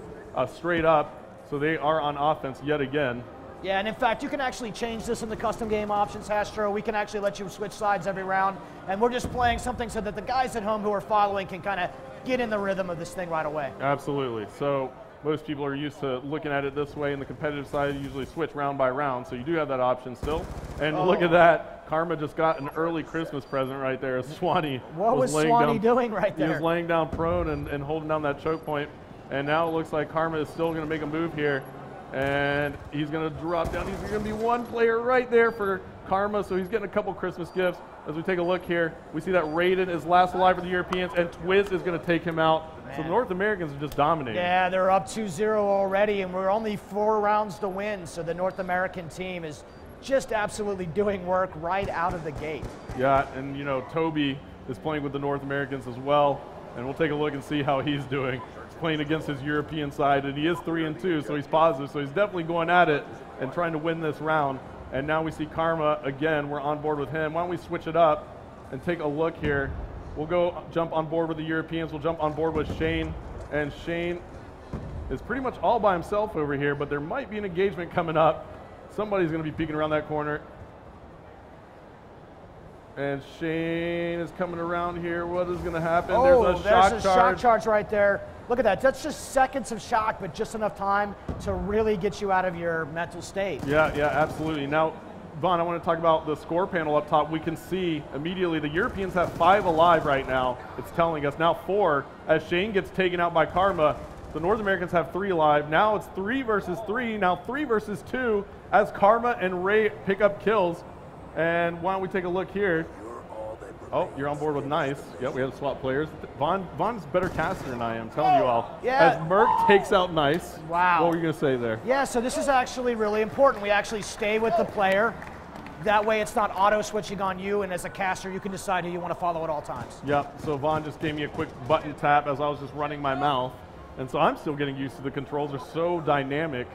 straight up. So they are on offense yet again. Yeah, and in fact, you can actually change this in the custom game options, Hastro. We can actually let you switch sides every round, and we're just playing something so that the guys at home who are following can kind of get in the rhythm of this thing right away. Absolutely. So most people are used to looking at it this way. In the competitive side, you usually switch round by round, so you do have that option still. And look at that. Karma just got an early Christmas present right there. Swanee What was Swanee doing right there? He was laying down prone and holding down that choke point. And now it looks like Karma is still going to make a move here. And he's going to drop down. He's going to be one player right there for Karma. So he's getting a couple Christmas gifts. As we take a look here, we see that Raiden is last alive for the Europeans, and Twiz is going to take him out. Man. So the North Americans are just dominating. Yeah, they're up 2-0 already, and we're only 4 rounds to win. So the North American team is just absolutely doing work right out of the gate. Yeah, and you know, Toby is playing with the North Americans as well. And we'll take a look and see how he's doing. Playing against his European side, and he is 3-2, so he's positive. So he's definitely going at it and trying to win this round. And now we see Karma again. We're on board with him. Why don't we switch it up and take a look here? We'll go jump on board with the Europeans. We'll jump on board with Shane. And Shane is pretty much all by himself over here, but there might be an engagement coming up. Somebody's going to be peeking around that corner. And Shane is coming around here. What is going to happen? Oh, there's a shock charge right there. Look at that. That's just seconds of shock, but just enough time to really get you out of your mental state. Yeah, absolutely. Now, Vaughn, I want to talk about the score panel up top. We can see immediately the Europeans have 5 alive right now. It's telling us now 4 as Shane gets taken out by Karma. The North Americans have 3 alive. Now it's 3 versus 3. Now 3 versus 2 as Karma and Ray pick up kills. And why don't we take a look here? Oh, you're on board with Nice. Yep, we have to swap players. Vaughn's a better caster than I am, telling you all. Yeah. As Merc takes out Nice. Wow. What were you going to say there? Yeah, so this is actually really important. We actually stay with the player. That way it's not auto-switching on you, and as a caster, you can decide who you want to follow at all times. Yep, so Vaughn just gave me a quick button tap as I was just running my mouth. And so I'm still getting used to the controls. They're so dynamic.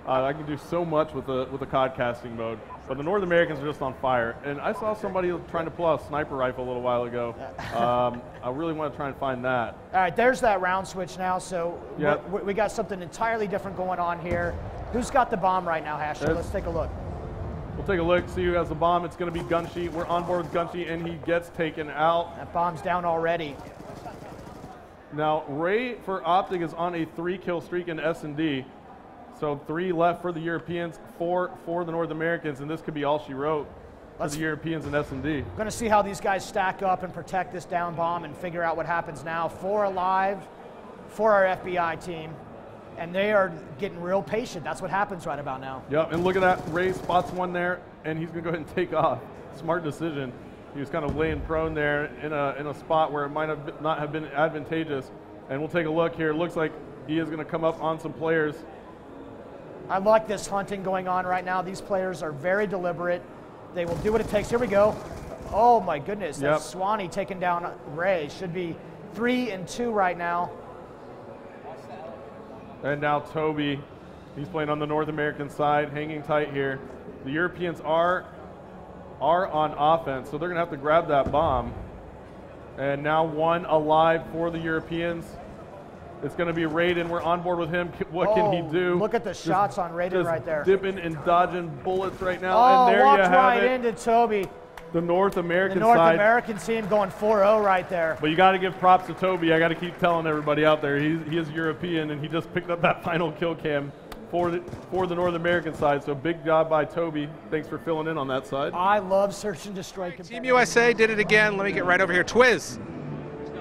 I can do so much with the COD casting mode. But the North Americans are just on fire. And I saw somebody trying to pull out a sniper rifle a little while ago. I really want to try and find that. All right, there's that round switch now. So yep. we got something entirely different going on here. Who's got the bomb right now, Hasher? Let's take a look. We'll take a look, see who has the bomb. It's going to be Gunshi. We're on board with Gunshi, and he gets taken out. That bomb's down already. Now, Ray for Optic is on a 3-kill streak in S&D. So 3 left for the Europeans, 4 for the North Americans, and this could be all she wrote for the Europeans in S&D. We're going to see how these guys stack up and protect this down bomb and figure out what happens now. 4 alive for our FBI team, and they are getting real patient. That's what happens right about now. Yep, and look at that. Ray spots one there, and he's going to go ahead and take off. Smart decision. He was kind of laying prone there in a spot where it might have not have been advantageous. And we'll take a look here. It looks like he is going to come up on some players. I like this hunting going on right now. These players are very deliberate. They will do what it takes. Here we go. Oh my goodness, that's Swanee taking down Ray. Should be 3-2 right now. And now Toby, he's playing on the North American side, hanging tight here. The Europeans are on offense, so they're gonna have to grab that bomb. And now 1 alive for the Europeans. It's going to be Raiden. We're on board with him. What can he do? Look at the shots on Raiden right there. Dipping and dodging bullets right now. Oh, and there you have right it. into Toby. The North American side. The North American team going 4-0 right there. But you got to give props to Toby. I got to keep telling everybody out there. He is European, and he just picked up that final kill cam for the North American side. So big job by Toby. Thanks for filling in on that side. I love search and destroy. Team USA did it again. Let me get right over here. Twiz,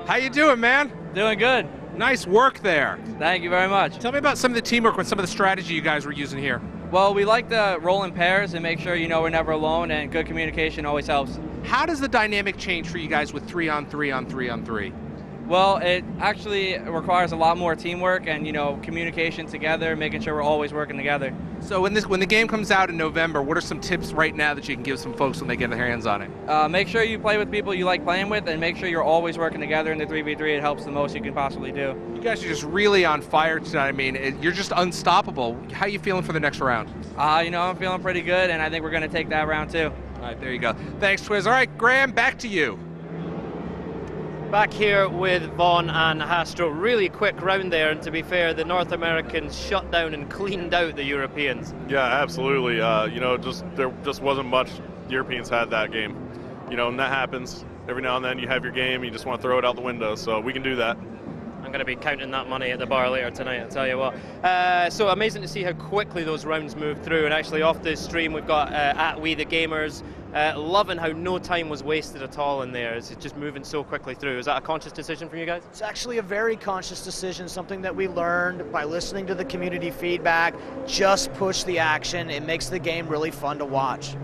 how you doing, man? Doing good. Nice work there. Thank you very much. Tell me about some of the teamwork with some of the strategy you guys were using here. Well, we like to roll in pairs and make sure you know we're never alone, and good communication always helps. How does the dynamic change for you guys with 3-on-3 on 3-on-3? Well, it actually requires a lot more teamwork and, you know, communication together, making sure we're always working together. So when the game comes out in November, what are some tips right now that you can give some folks when they get their hands on it? Make sure you play with people you like playing with, and make sure you're always working together in the 3v3. It helps the most you can possibly do. You guys are just really on fire tonight. I mean, you're just unstoppable. How are you feeling for the next round? You know, I'm feeling pretty good, and I think we're going to take that round too. All right, there you go. Thanks, Twiz. All right, Graham, back to you. Back here with Vaughn and Hastro. Really quick round there, and to be fair, the North Americans shut down and cleaned out the Europeans. Yeah, absolutely. You know, there just wasn't much Europeans had that game. You know, and that happens. Every now and then you have your game, you just want to throw it out the window, so we can do that. I'm going to be counting that money at the bar later tonight, I'll tell you what. So amazing to see how quickly those rounds move through, and actually off the stream we've got at We The Gamers, loving how no time was wasted at all in there. It's just moving so quickly through. Is that a conscious decision from you guys? It's actually a very conscious decision, something that we learned by listening to the community feedback. Just push the action. It makes the game really fun to watch.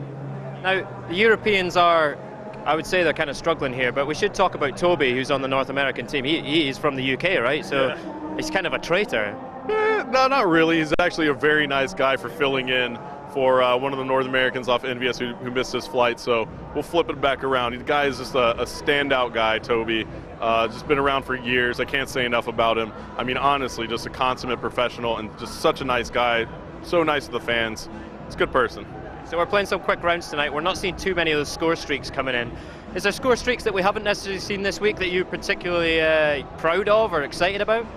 Now, the Europeans are, I would say they're kind of struggling here, but we should talk about Toby, who's on the North American team. He's from the UK, right? So yeah. He's kind of a traitor. No, not really. He's actually a very nice guy for filling in for one of the North Americans off NVS who missed his flight, so we'll flip it back around. The guy is just a standout guy, Toby. Just been around for years. I can't say enough about him. I mean, honestly, just a consummate professional and just such a nice guy. So nice to the fans. He's a good person. So we're playing some quick rounds tonight. We're not seeing too many of those score streaks coming in. Is there score streaks that we haven't necessarily seen this week that you're particularly proud of or excited about?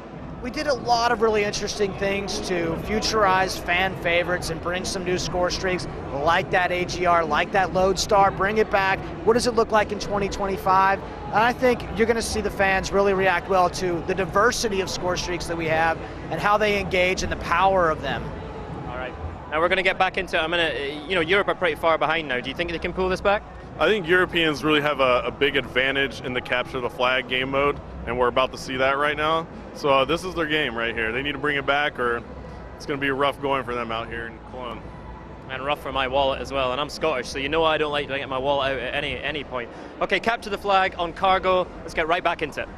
We did a lot of really interesting things to futurize fan favorites and bring some new score streaks, like that AGR, like that Lodestar, bring it back. What does it look like in 2025? And I think you're going to see the fans really react well to the diversity of score streaks that we have and how they engage and the power of them. All right. Now we're going to get back into, Europe are pretty far behind now. Do you think they can pull this back? I think Europeans really have a big advantage in the capture the flag game mode, and we're about to see that right now. So this is their game right here. They need to bring it back, or it's going to be rough going for them out here in Cologne. And rough for my wallet as well, and I'm Scottish, so you know I don't like to get my wallet out at any point. Okay, capture the flag on cargo. Let's get right back into it.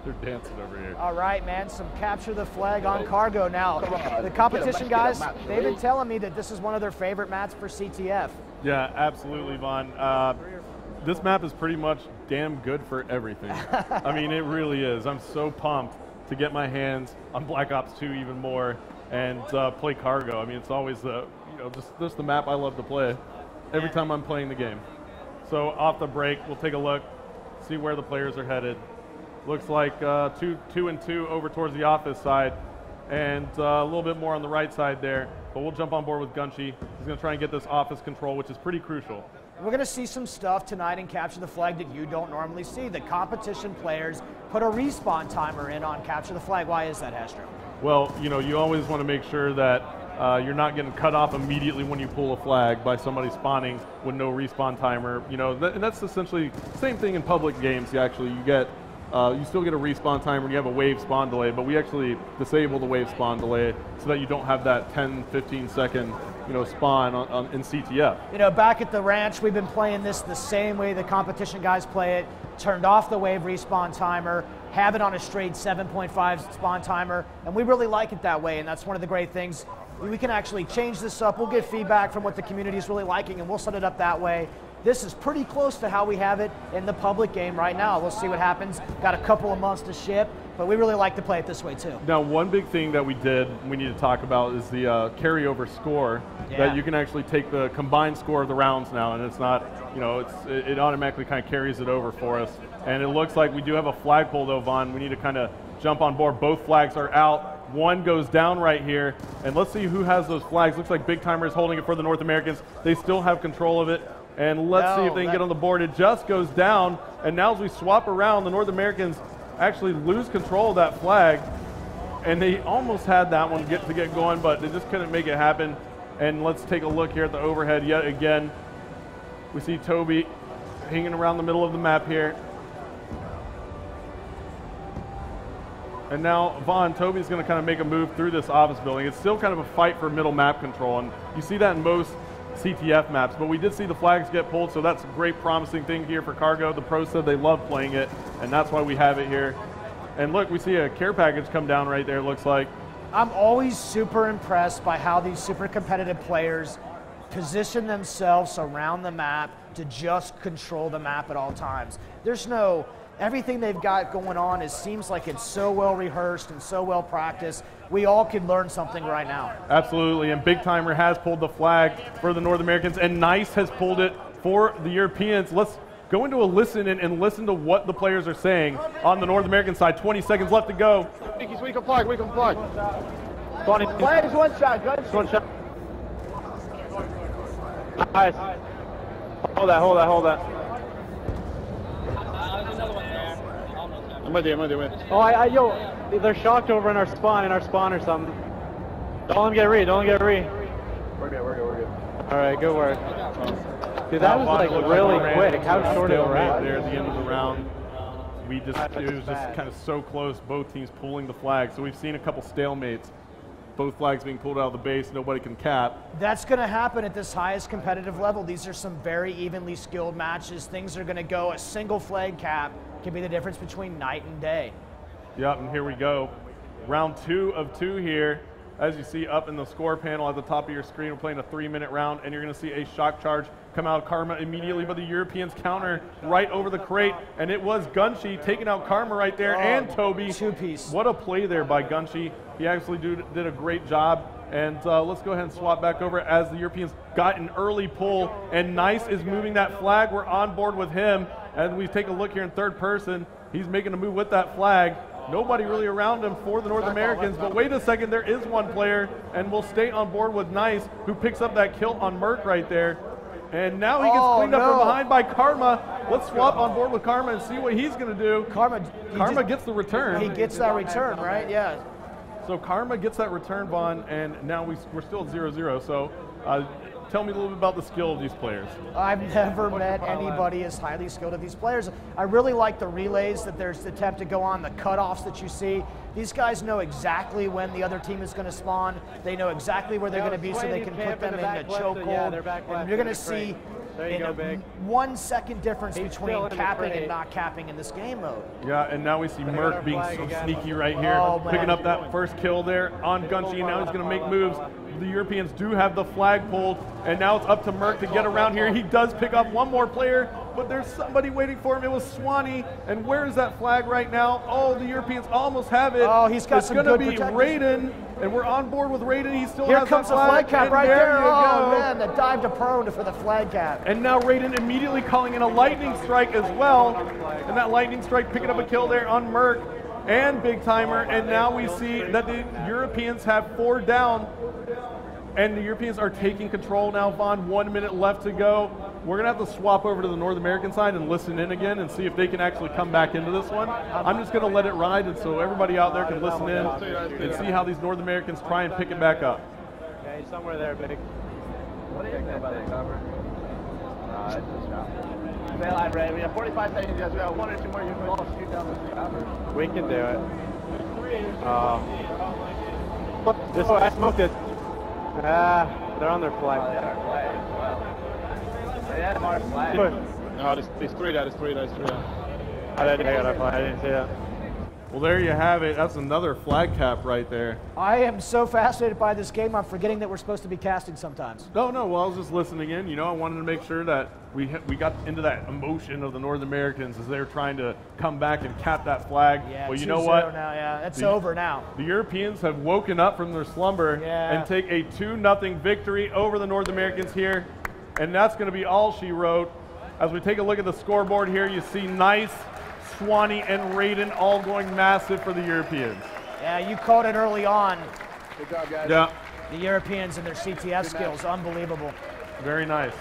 They're dancing over here. All right, man, some capture the flag on cargo now. The competition guys, they've been telling me that this is one of their favorite maps for CTF. Yeah, absolutely, Vaughn. This map is pretty much damn good for everything. I mean, it really is. I'm so pumped to get my hands on Black Ops 2 even more and play cargo. I mean, it's always just the map I love to play every time I'm playing the game. So off the break, we'll take a look, see where the players are headed. Looks like 2 and 2 over towards the office side, and a little bit more on the right side there. But we'll jump on board with Gunchy. He's going to try and get this office control, which is pretty crucial. We're going to see some stuff tonight in Capture the Flag that you don't normally see. The competition players put a respawn timer in on Capture the Flag. Why is that, Hastro? Well, you always want to make sure that you're not getting cut off immediately when you pull a flag by somebody spawning with no respawn timer. And that's essentially the same thing in public games. You still get a respawn timer and you have a wave spawn delay, but we actually disable the wave spawn delay so that you don't have that 10-15 second spawn in CTF. Back at the ranch, we've been playing this the same way the competition guys play it. Turned off the wave respawn timer, have it on a straight 7.5 spawn timer, and we really like it that way, and that's one of the great things. We can actually change this up. We'll get feedback from what the community is really liking, and we'll set it up that way. This is pretty close to how we have it in the public game right now. We'll see what happens. Got a couple of months to ship, but we really like to play it this way too. Now, one big thing that we need to talk about is the carryover score. Yeah. That you can actually take the combined score of the rounds now, and it's not, it automatically kind of carries it over for us. And it looks like we do have a flagpole though, Vaughn. We need to kind of jump on board. Both flags are out. One goes down right here, and let's see who has those flags. Looks like Big Timer is holding it for the North Americans. They still have control of it. And let's see if they can get on the board. It just goes down, and now as we swap around, the North Americans actually lose control of that flag, and they almost had that one to get going, but they just couldn't make it happen. And let's take a look here at the overhead yet again. We see Toby hanging around the middle of the map here. And now Vaughn, Toby's going to kind of make a move through this office building. It's still kind of a fight for middle map control, and you see that in most CTF maps, but we did see the flags get pulled, so that's a great promising thing here for Cargo. The pros said they love playing it, and that's why we have it here. And look, we see a care package come down right there, looks like. I'm always super impressed by how these super competitive players position themselves around the map to just control the map at all times. There's no, everything they've got going on seems like it's so well rehearsed and so well practiced. We all could learn something right now. Absolutely, and Big Timer has pulled the flag for the North Americans, and Nice has pulled it for the Europeans. Let's go into a listen and listen to what the players are saying on the North American side. 20 seconds left to go. We can flag. Flags, one shot, guns. One shot. Nice. Hold that. I'm with you. Oh, yo, they're shocked over in our spawn or something. Don't let them get re. We're good. All right, good work. Dude, that was like really quick. How short of a round. There at the end of the round. It was just kind of so close, both teams pulling the flag. So we've seen a couple stalemates. Both flags being pulled out of the base, nobody can cap. That's going to happen at this highest competitive level. These are some very evenly skilled matches. Things are going to go, a single flag cap can be the difference between night and day. Yep, and here we go. Round 2 of 2 here. As you see up in the score panel at the top of your screen, we're playing a 3-minute round, and you're going to see a shock charge come out of Karma immediately, but the Europeans counter right over the crate, and it was Gunshi taking out Karma right there, and Toby. Two-piece. What a play there by Gunshi. He actually did a great job, and let's go ahead and swap back over as the Europeans got an early pull, and Nice is moving that flag. We're on board with him, and we take a look here in third person. He's making a move with that flag. Nobody really around him for the North Americans, but wait a second, there is one player, and we'll stay on board with Nice, who picks up that kill on Merc right there. And now he gets cleaned up from behind by Karma. Let's swap on board with Karma and see what he's going to do. Karma gets the return. He gets that return, right? Yeah. So Karma gets that return, Vaughn, and now we're still at 0-0. So tell me a little bit about the skill of these players. I've never met anybody as highly skilled as these players. I really like the relays that there's the attempt to go on, the cutoffs that you see. These guys know exactly when the other team is going to spawn. They know exactly where they're going to be so they can put them in a chokehold. And you're going to see a 1 second difference between capping and not capping in this game mode. Yeah, and now we see Merc being so sneaky right here, picking up that first kill there on Gunshi. Now he's going to make moves. The Europeans do have the flag pulled, and now it's up to Merc to get around here. He does pick up one more player, but there's somebody waiting for him. It was Swanee, and where is that flag right now? Oh, the Europeans almost have it. Oh, he's got some good protection. It's going to be Raiden, and we're on board with Raiden. He still Here has comes that the flag cap right there. Oh, go. man, the dive to prone for the flag cap. And now Raiden immediately calling in a lightning strike as well, and that lightning strike picking up a kill there on Merc and Big Timer, and now we see that the Europeans have 4 down. And the Europeans are taking control now, Vaughn. 1 minute left to go. We're going to have to swap over to the North American side and listen in again and see if they can actually come back into this one. I'm just going to let it ride, and so everybody out there can listen in and see how these North Americans try and pick it back up. Yeah, he's somewhere there, Big. What do you think about the cover? It's just shot. Bail line ready. We have 45 seconds. Yes, we have 1 or 2 more. You can all shoot down the cover. We can do it. This way, I smoked it. They're on their flag. Oh, they are flag. Wow. They had our flag. No, there's 3 there. I didn't see that. Well, there you have it. That's another flag cap right there. I am so fascinated by this game, I'm forgetting that we're supposed to be casting sometimes. No, well, I was just listening in. You know, I wanted to make sure that we got into that emotion of the North Americans as they're trying to come back and cap that flag. Yeah, well, you know what? Now, yeah, it's over now. The Europeans have woken up from their slumber and take a 2-0 victory over the North Americans here. And that's going to be all she wrote. As we take a look at the scoreboard here, you see Nice, Swanee, and Raiden all going massive for the Europeans. Yeah, you called it early on. Good job, guys. Yeah. The Europeans and their CTF skills, unbelievable. Very nice.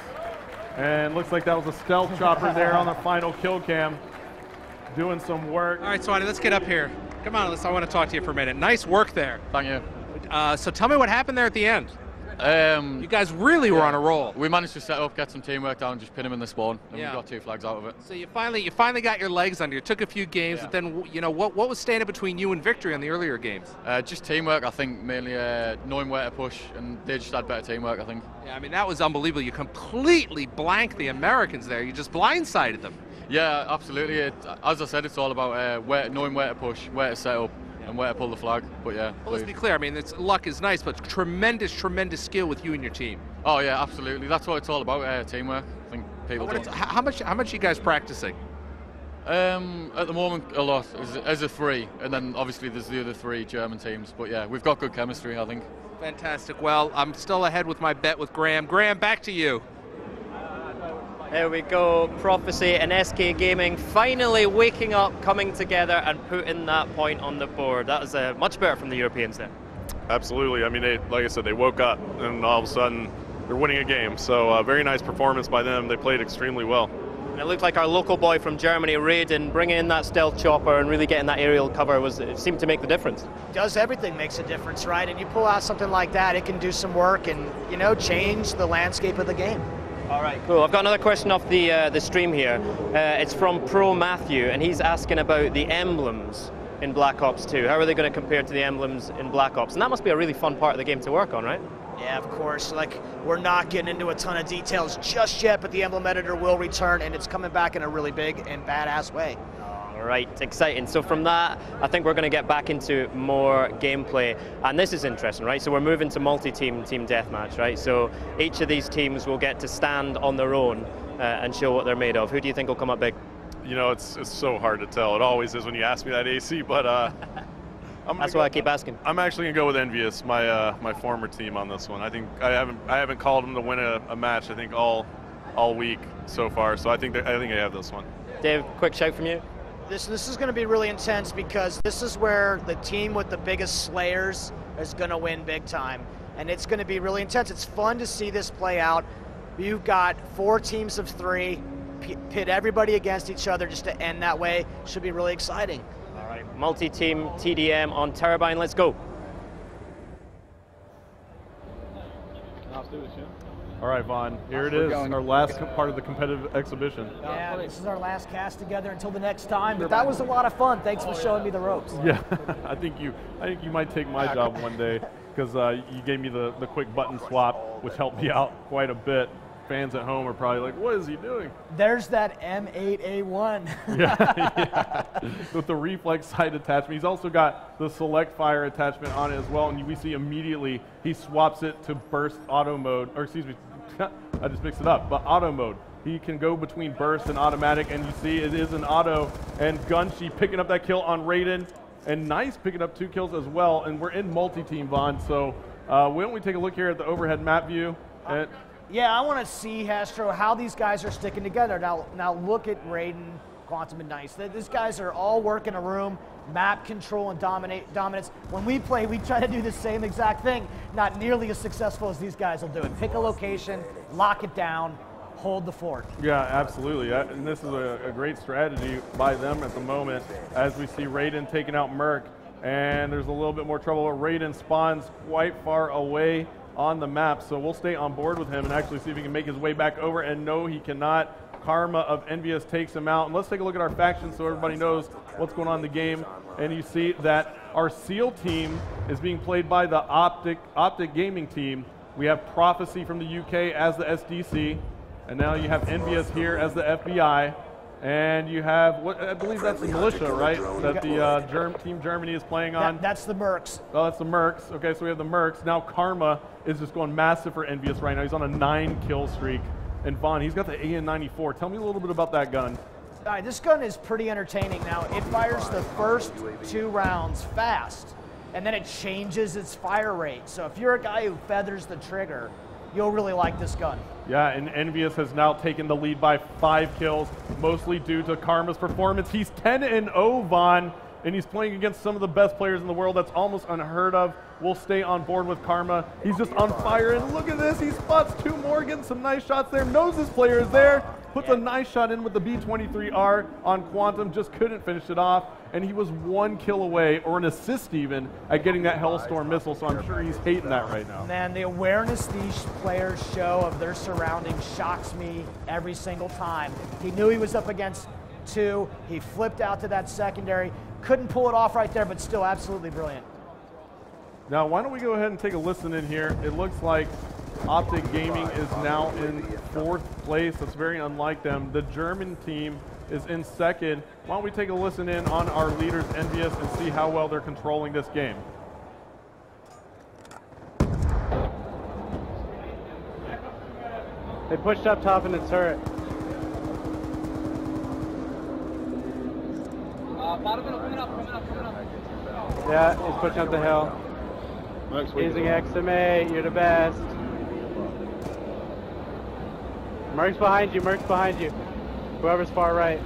And looks like that was a stealth chopper there on the final kill cam. Doing some work. All right, Swanee, let's get up here. Come on, I want to talk to you for a minute. Nice work there. Thank you. So tell me what happened there at the end. You guys really were on a roll. We managed to set up, get some teamwork down, just pin him in the spawn, and Yeah. we got 2 flags out of it. So you finally got your legs under you. Took a few games, but then what was standing between you and victory on the earlier games? Just teamwork, I think, mainly knowing where to push, and they just had better teamwork, I think. Yeah, I mean that was unbelievable. You completely blanked the Americans there. You just blindsided them. Yeah, absolutely. As I said, it's all about knowing where to push, where to set up, and where to pull the flag. But yeah. Well, let's be clear. I mean, luck is nice, but tremendous skill with you and your team. Oh yeah, absolutely. That's what it's all about. Teamwork. I think people don't. How much are you guys practicing? At the moment, a lot as a 3, and then obviously there's the other 3 German teams. But yeah, we've got good chemistry, I think. Fantastic. Well, I'm still ahead with my bet with Graham. Graham, back to you. There we go, Prophecy and SK Gaming finally waking up, coming together and putting that point on the board. That was much better from the Europeans there. Absolutely. I mean, like I said, they woke up and all of a sudden they're winning a game. So very nice performance by them. They played extremely well. And it looked like our local boy from Germany, Raiden, bringing in that stealth chopper and really getting that aerial cover it seemed to make the difference. Does everything makes a difference, right? And you pull out something like that, it can do some work and, change the landscape of the game. All right, cool. I've got another question off the stream here. It's from Pro Matthew, and he's asking about the emblems in Black Ops 2. How are they going to compare to the emblems in Black Ops? And that must be a really fun part of the game to work on, right? Yeah, of course. We're not getting into a ton of details just yet, but the emblem editor will return, and it's coming back in a really big and badass way. All right, exciting. So from that, I think we're going to get back into more gameplay. And this is interesting, right? So we're moving to multi-team team deathmatch, right? So each of these teams will get to stand on their own and show what they're made of. Who do you think will come up big? It's so hard to tell. It always is when you ask me that, AC, but that's why I keep asking. I'm actually going to go with Envious, my former team on this one. I think I haven't called them to win a match, I think, all week so far. So I think I have this one. Dave, quick shout from you. This is going to be really intense because this is where the team with the biggest slayers is going to win big time. And it's going to be really intense. It's fun to see this play out. You've got 4 teams of 3, pit everybody against each other just to end that way. Should be really exciting. All right, multi-team TDM on Turbine. Let's go. All right, Vaughn, here it is, our last part of the competitive exhibition. Yeah, this is our last cast together until the next time, but that was a lot of fun. Thanks for showing me the ropes. Yeah, I think you might take my job one day because you gave me the quick button swap, which helped me out quite a bit. Fans at home are probably like, what is he doing? There's that M8A1. yeah, with the reflex sight attachment. He's also got the select fire attachment on it as well, and we see immediately he swaps it to burst auto mode, or excuse me, I just mixed it up, but auto mode. He can go between burst and automatic, and you see it is an auto, and Gunshi picking up that kill on Raiden, and Nice picking up 2 kills as well, and we're in multi-team, Vaughn, so why don't we take a look here at the overhead map view. Yeah, I want to see, Hastro, how these guys are sticking together. Now look at Raiden, Quantum, and Nice. These guys are all working a room, map control and dominance. When we play, we try to do the same exact thing. Not nearly as successful as these guys will do it. Pick a location, lock it down, hold the fort. Yeah, absolutely. And this is a great strategy by them at the moment as we see Raiden taking out Merc. And there's a little bit more trouble. Raiden spawns quite far away on the map, so we'll stay on board with him and actually see if he can make his way back over, and no, he cannot. Karma of Envious takes him out. And let's take a look at our factions so everybody knows what's going on in the game. And you see that our SEAL team is being played by the Optic Gaming team. We have Prophecy from the UK as the SDC, and now you have Envious here as the FBI. And you have, what I believe that's the militia, right? That the Team Germany is playing on. That's the Mercs. Oh, that's the Mercs. Okay, so we have the Mercs. Now Karma is just going massive for Envious right now. He's on a 9-kill streak. And Vaughn, he's got the AN-94. Tell me a little bit about that gun. All right, this gun is pretty entertaining. Now, it fires the first 2 rounds fast, and then it changes its fire rate. So if you're a guy who feathers the trigger, you'll really like this gun. Yeah, and Envious has now taken the lead by 5 kills, mostly due to Karma's performance. He's 10-0, Vaughn, and he's playing against some of the best players in the world. That's almost unheard of. will stay on board with Karma. He's just on fire, and look at this. He spots 2 more, getting some nice shots there. Knows his player is there. Puts a nice shot in with the B-23R on Quantum, just couldn't finish it off. And he was 1 kill away, or an assist even, at getting that Hellstorm missile, so I'm sure he's hating that right now. Man, the awareness these players show of their surroundings shocks me every single time. He knew he was up against 2. He flipped out to that secondary. Couldn't pull it off right there, but still absolutely brilliant. Now, why don't we go ahead and take a listen in here. It looks like Optic Gaming is now in 4th place. That's very unlike them. The German team is in 2nd. Why don't we take a listen in on our leaders, Envious, and see how well they're controlling this game. They pushed up top in the turret. Coming up. Yeah, he's pushing up the hill. Using XMA, you're the best. Merc's behind you, Merc's behind you. Whoever's far right.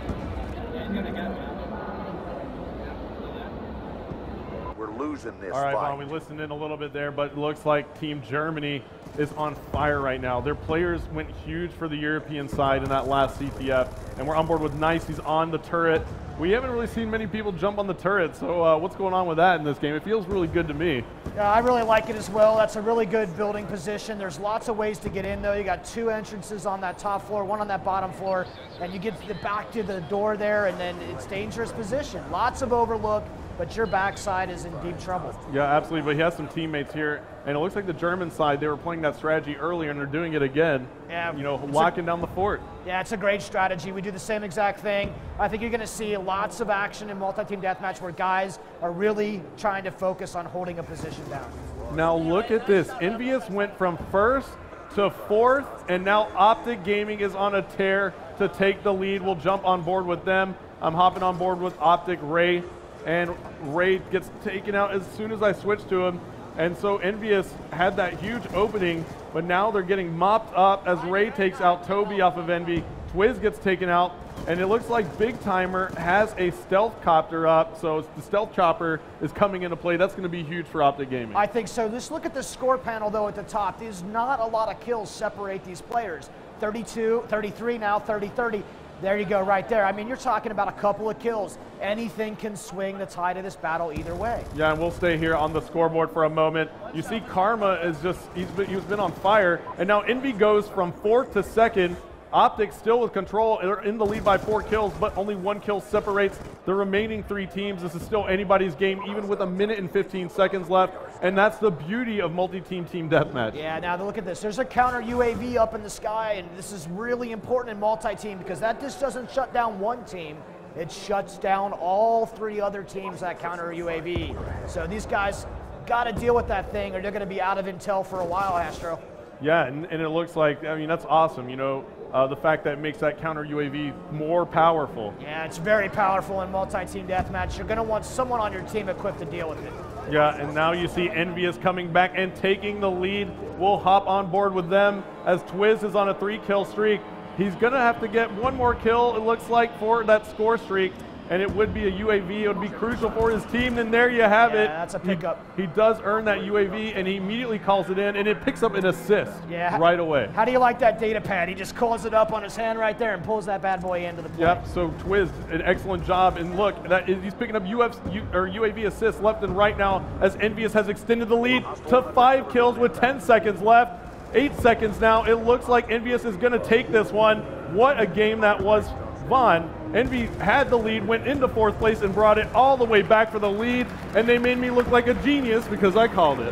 We're losing this All right, fight. Vaughn, we listened in a little bit there, but it looks like Team Germany is on fire right now. Their players went huge for the European side in that last CTF, and we're on board with Nice. He's on the turret. We haven't really seen many people jump on the turret, so what's going on with that in this game? It feels really good to me. Yeah, I really like it as well. That's a really good building position. There's lots of ways to get in, though. You got 2 entrances on that top floor, 1 on that bottom floor, and you get back to the door there, and then it's dangerous position. Lots of overlook, but your backside is in deep trouble. Yeah, absolutely, but he has some teammates here, and it looks like the German side, they were playing that strategy earlier, and they're doing it again. Yeah, you know, locking down the fort. Yeah, it's a great strategy. We do the same exact thing. I think you're going to see lots of action in multi-team deathmatch where guys are really trying to focus on holding a position down. Now look at this. Envious went from 1st to 4th, and now Optic Gaming is on a tear to take the lead. We'll jump on board with them. I'm hopping on board with Optic Ray, and Ray gets taken out as soon as I switch to him. And so Envious had that huge opening, but now they're getting mopped up as Ray takes out Toby off of Envy. Twiz gets taken out, and it looks like Big Timer has a stealth copter up, so the stealth chopper is coming into play. That's going to be huge for Optic Gaming. I think so. Just look at the score panel, though, at the top. There's not a lot of kills separate these players. 32, 33 now, 30, 30. There you go, right there. I mean, you're talking about a couple of kills. Anything can swing the tide of this battle either way. Yeah, and we'll stay here on the scoreboard for a moment. You see Karma is just, he's been on fire, and now Envy goes from 4th to 2nd. Optic still with control, they're in the lead by 4 kills, but only 1 kill separates the remaining 3 teams. This is still anybody's game, even with 1 minute and 15 seconds left, and that's the beauty of multi-team team deathmatch. Yeah, now look at this. There's a counter UAV up in the sky, and this is really important in multi-team because that just doesn't shut down one team. It shuts down all 3 other teams that counter UAV. So these guys got to deal with that thing, or they're going to be out of intel for a while, Astro. Yeah, and it looks like, I mean, that's awesome, you know, the fact that it makes that counter UAV more powerful. Yeah, it's very powerful in multi-team deathmatch. You're going to want someone on your team equipped to deal with it. Yeah, and now you see Envious coming back and taking the lead. We'll hop on board with them as Twiz is on a 3-kill streak. He's going to have to get 1 more kill, it looks like, for that score streak. And it would be a UAV. It would be crucial for his team. And there you have it. That's a pickup. He does earn that UAV, and he immediately calls it in, and it picks up an assist right away. How do you like that data pad? He just calls it up on his hand right there and pulls that bad boy into the play. Yep, so Twiz, an excellent job. And look, he's picking up UAV assists left and right now as Envious has extended the lead to 5 kills with 10 seconds left. 8 seconds now. It looks like Envious is going to take this one. What a game that was. Vaughn, Envy had the lead, went into 4th place and brought it all the way back for the lead, and they made me look like a genius because I called it.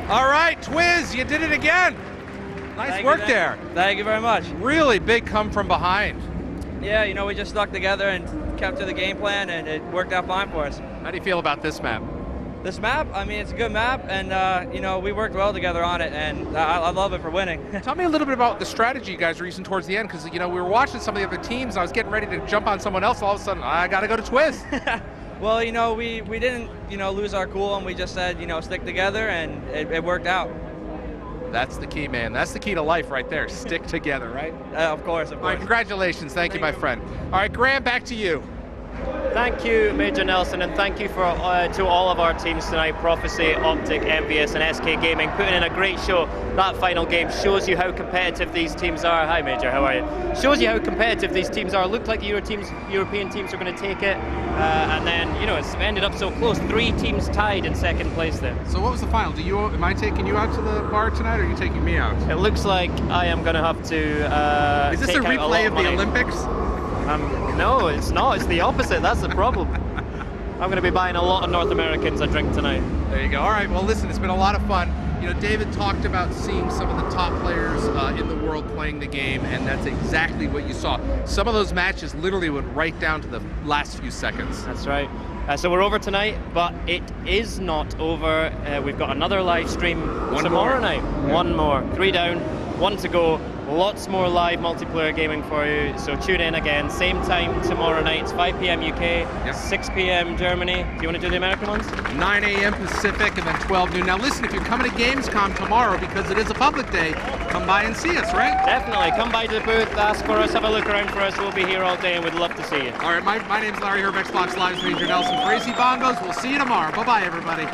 All right, Twiz, you did it again. Nice work there. Thank you very much. Really big come from behind. Yeah, you know, we just stuck together and kept to the game plan, and it worked out fine for us. How do you feel about this map? This map, I mean, it's a good map, and, you know, we worked well together on it, and I love it for winning. Tell me a little bit about the strategy you guys were using towards the end, because, you know, we were watching some of the other teams, I was getting ready to jump on someone else, all of a sudden, I got to go to Twiz. Well, you know, we didn't, you know, lose our cool, and we just said, you know, stick together, and it worked out. That's the key, man. That's the key to life right there. Stick together, right? Of course, of course. All right, congratulations. Thank you, my friend. All right, Graham, back to you. Thank you, Major Nelson, and thank you to all of our teams tonight, Prophecy, Optic, Envious, and SK Gaming, putting in a great show. That final game shows you how competitive these teams are. Hi, Major, how are you? Shows you how competitive these teams are. Looked like the European teams were going to take it, and then, you know, it's ended up so close. 3 teams tied in second place there. So what was the final? Am I taking you out to the bar tonight, or are you taking me out? It looks like I am going to have to Is this a replay of the Olympics? No, it's not. It's the opposite. That's the problem. I'm going to be buying a lot of North Americans a drink tonight. There you go. All right. Well, listen, it's been a lot of fun. You know, David talked about seeing some of the top players in the world playing the game, and that's exactly what you saw. Some of those matches literally went right down to the last few seconds. That's right. So we're over tonight, but it is not over. We've got another live stream tomorrow night. One more. 3 down, 1 to go. Lots more live multiplayer gaming for you, so tune in again. Same time tomorrow night. It's 5 p.m. UK, 6 p.m. Germany. Do you want to do the American ones? 9 a.m. Pacific and then 12 noon. Now listen, if you're coming to Gamescom tomorrow, because it is a public day, come by and see us, right? Definitely. Come by to the booth, ask for us, have a look around for us. We'll be here all day and we'd love to see you. All right, my name's Larry Herb, Xbox Live's Major Nelson. Crazy Bongos. We'll see you tomorrow. Bye-bye, everybody.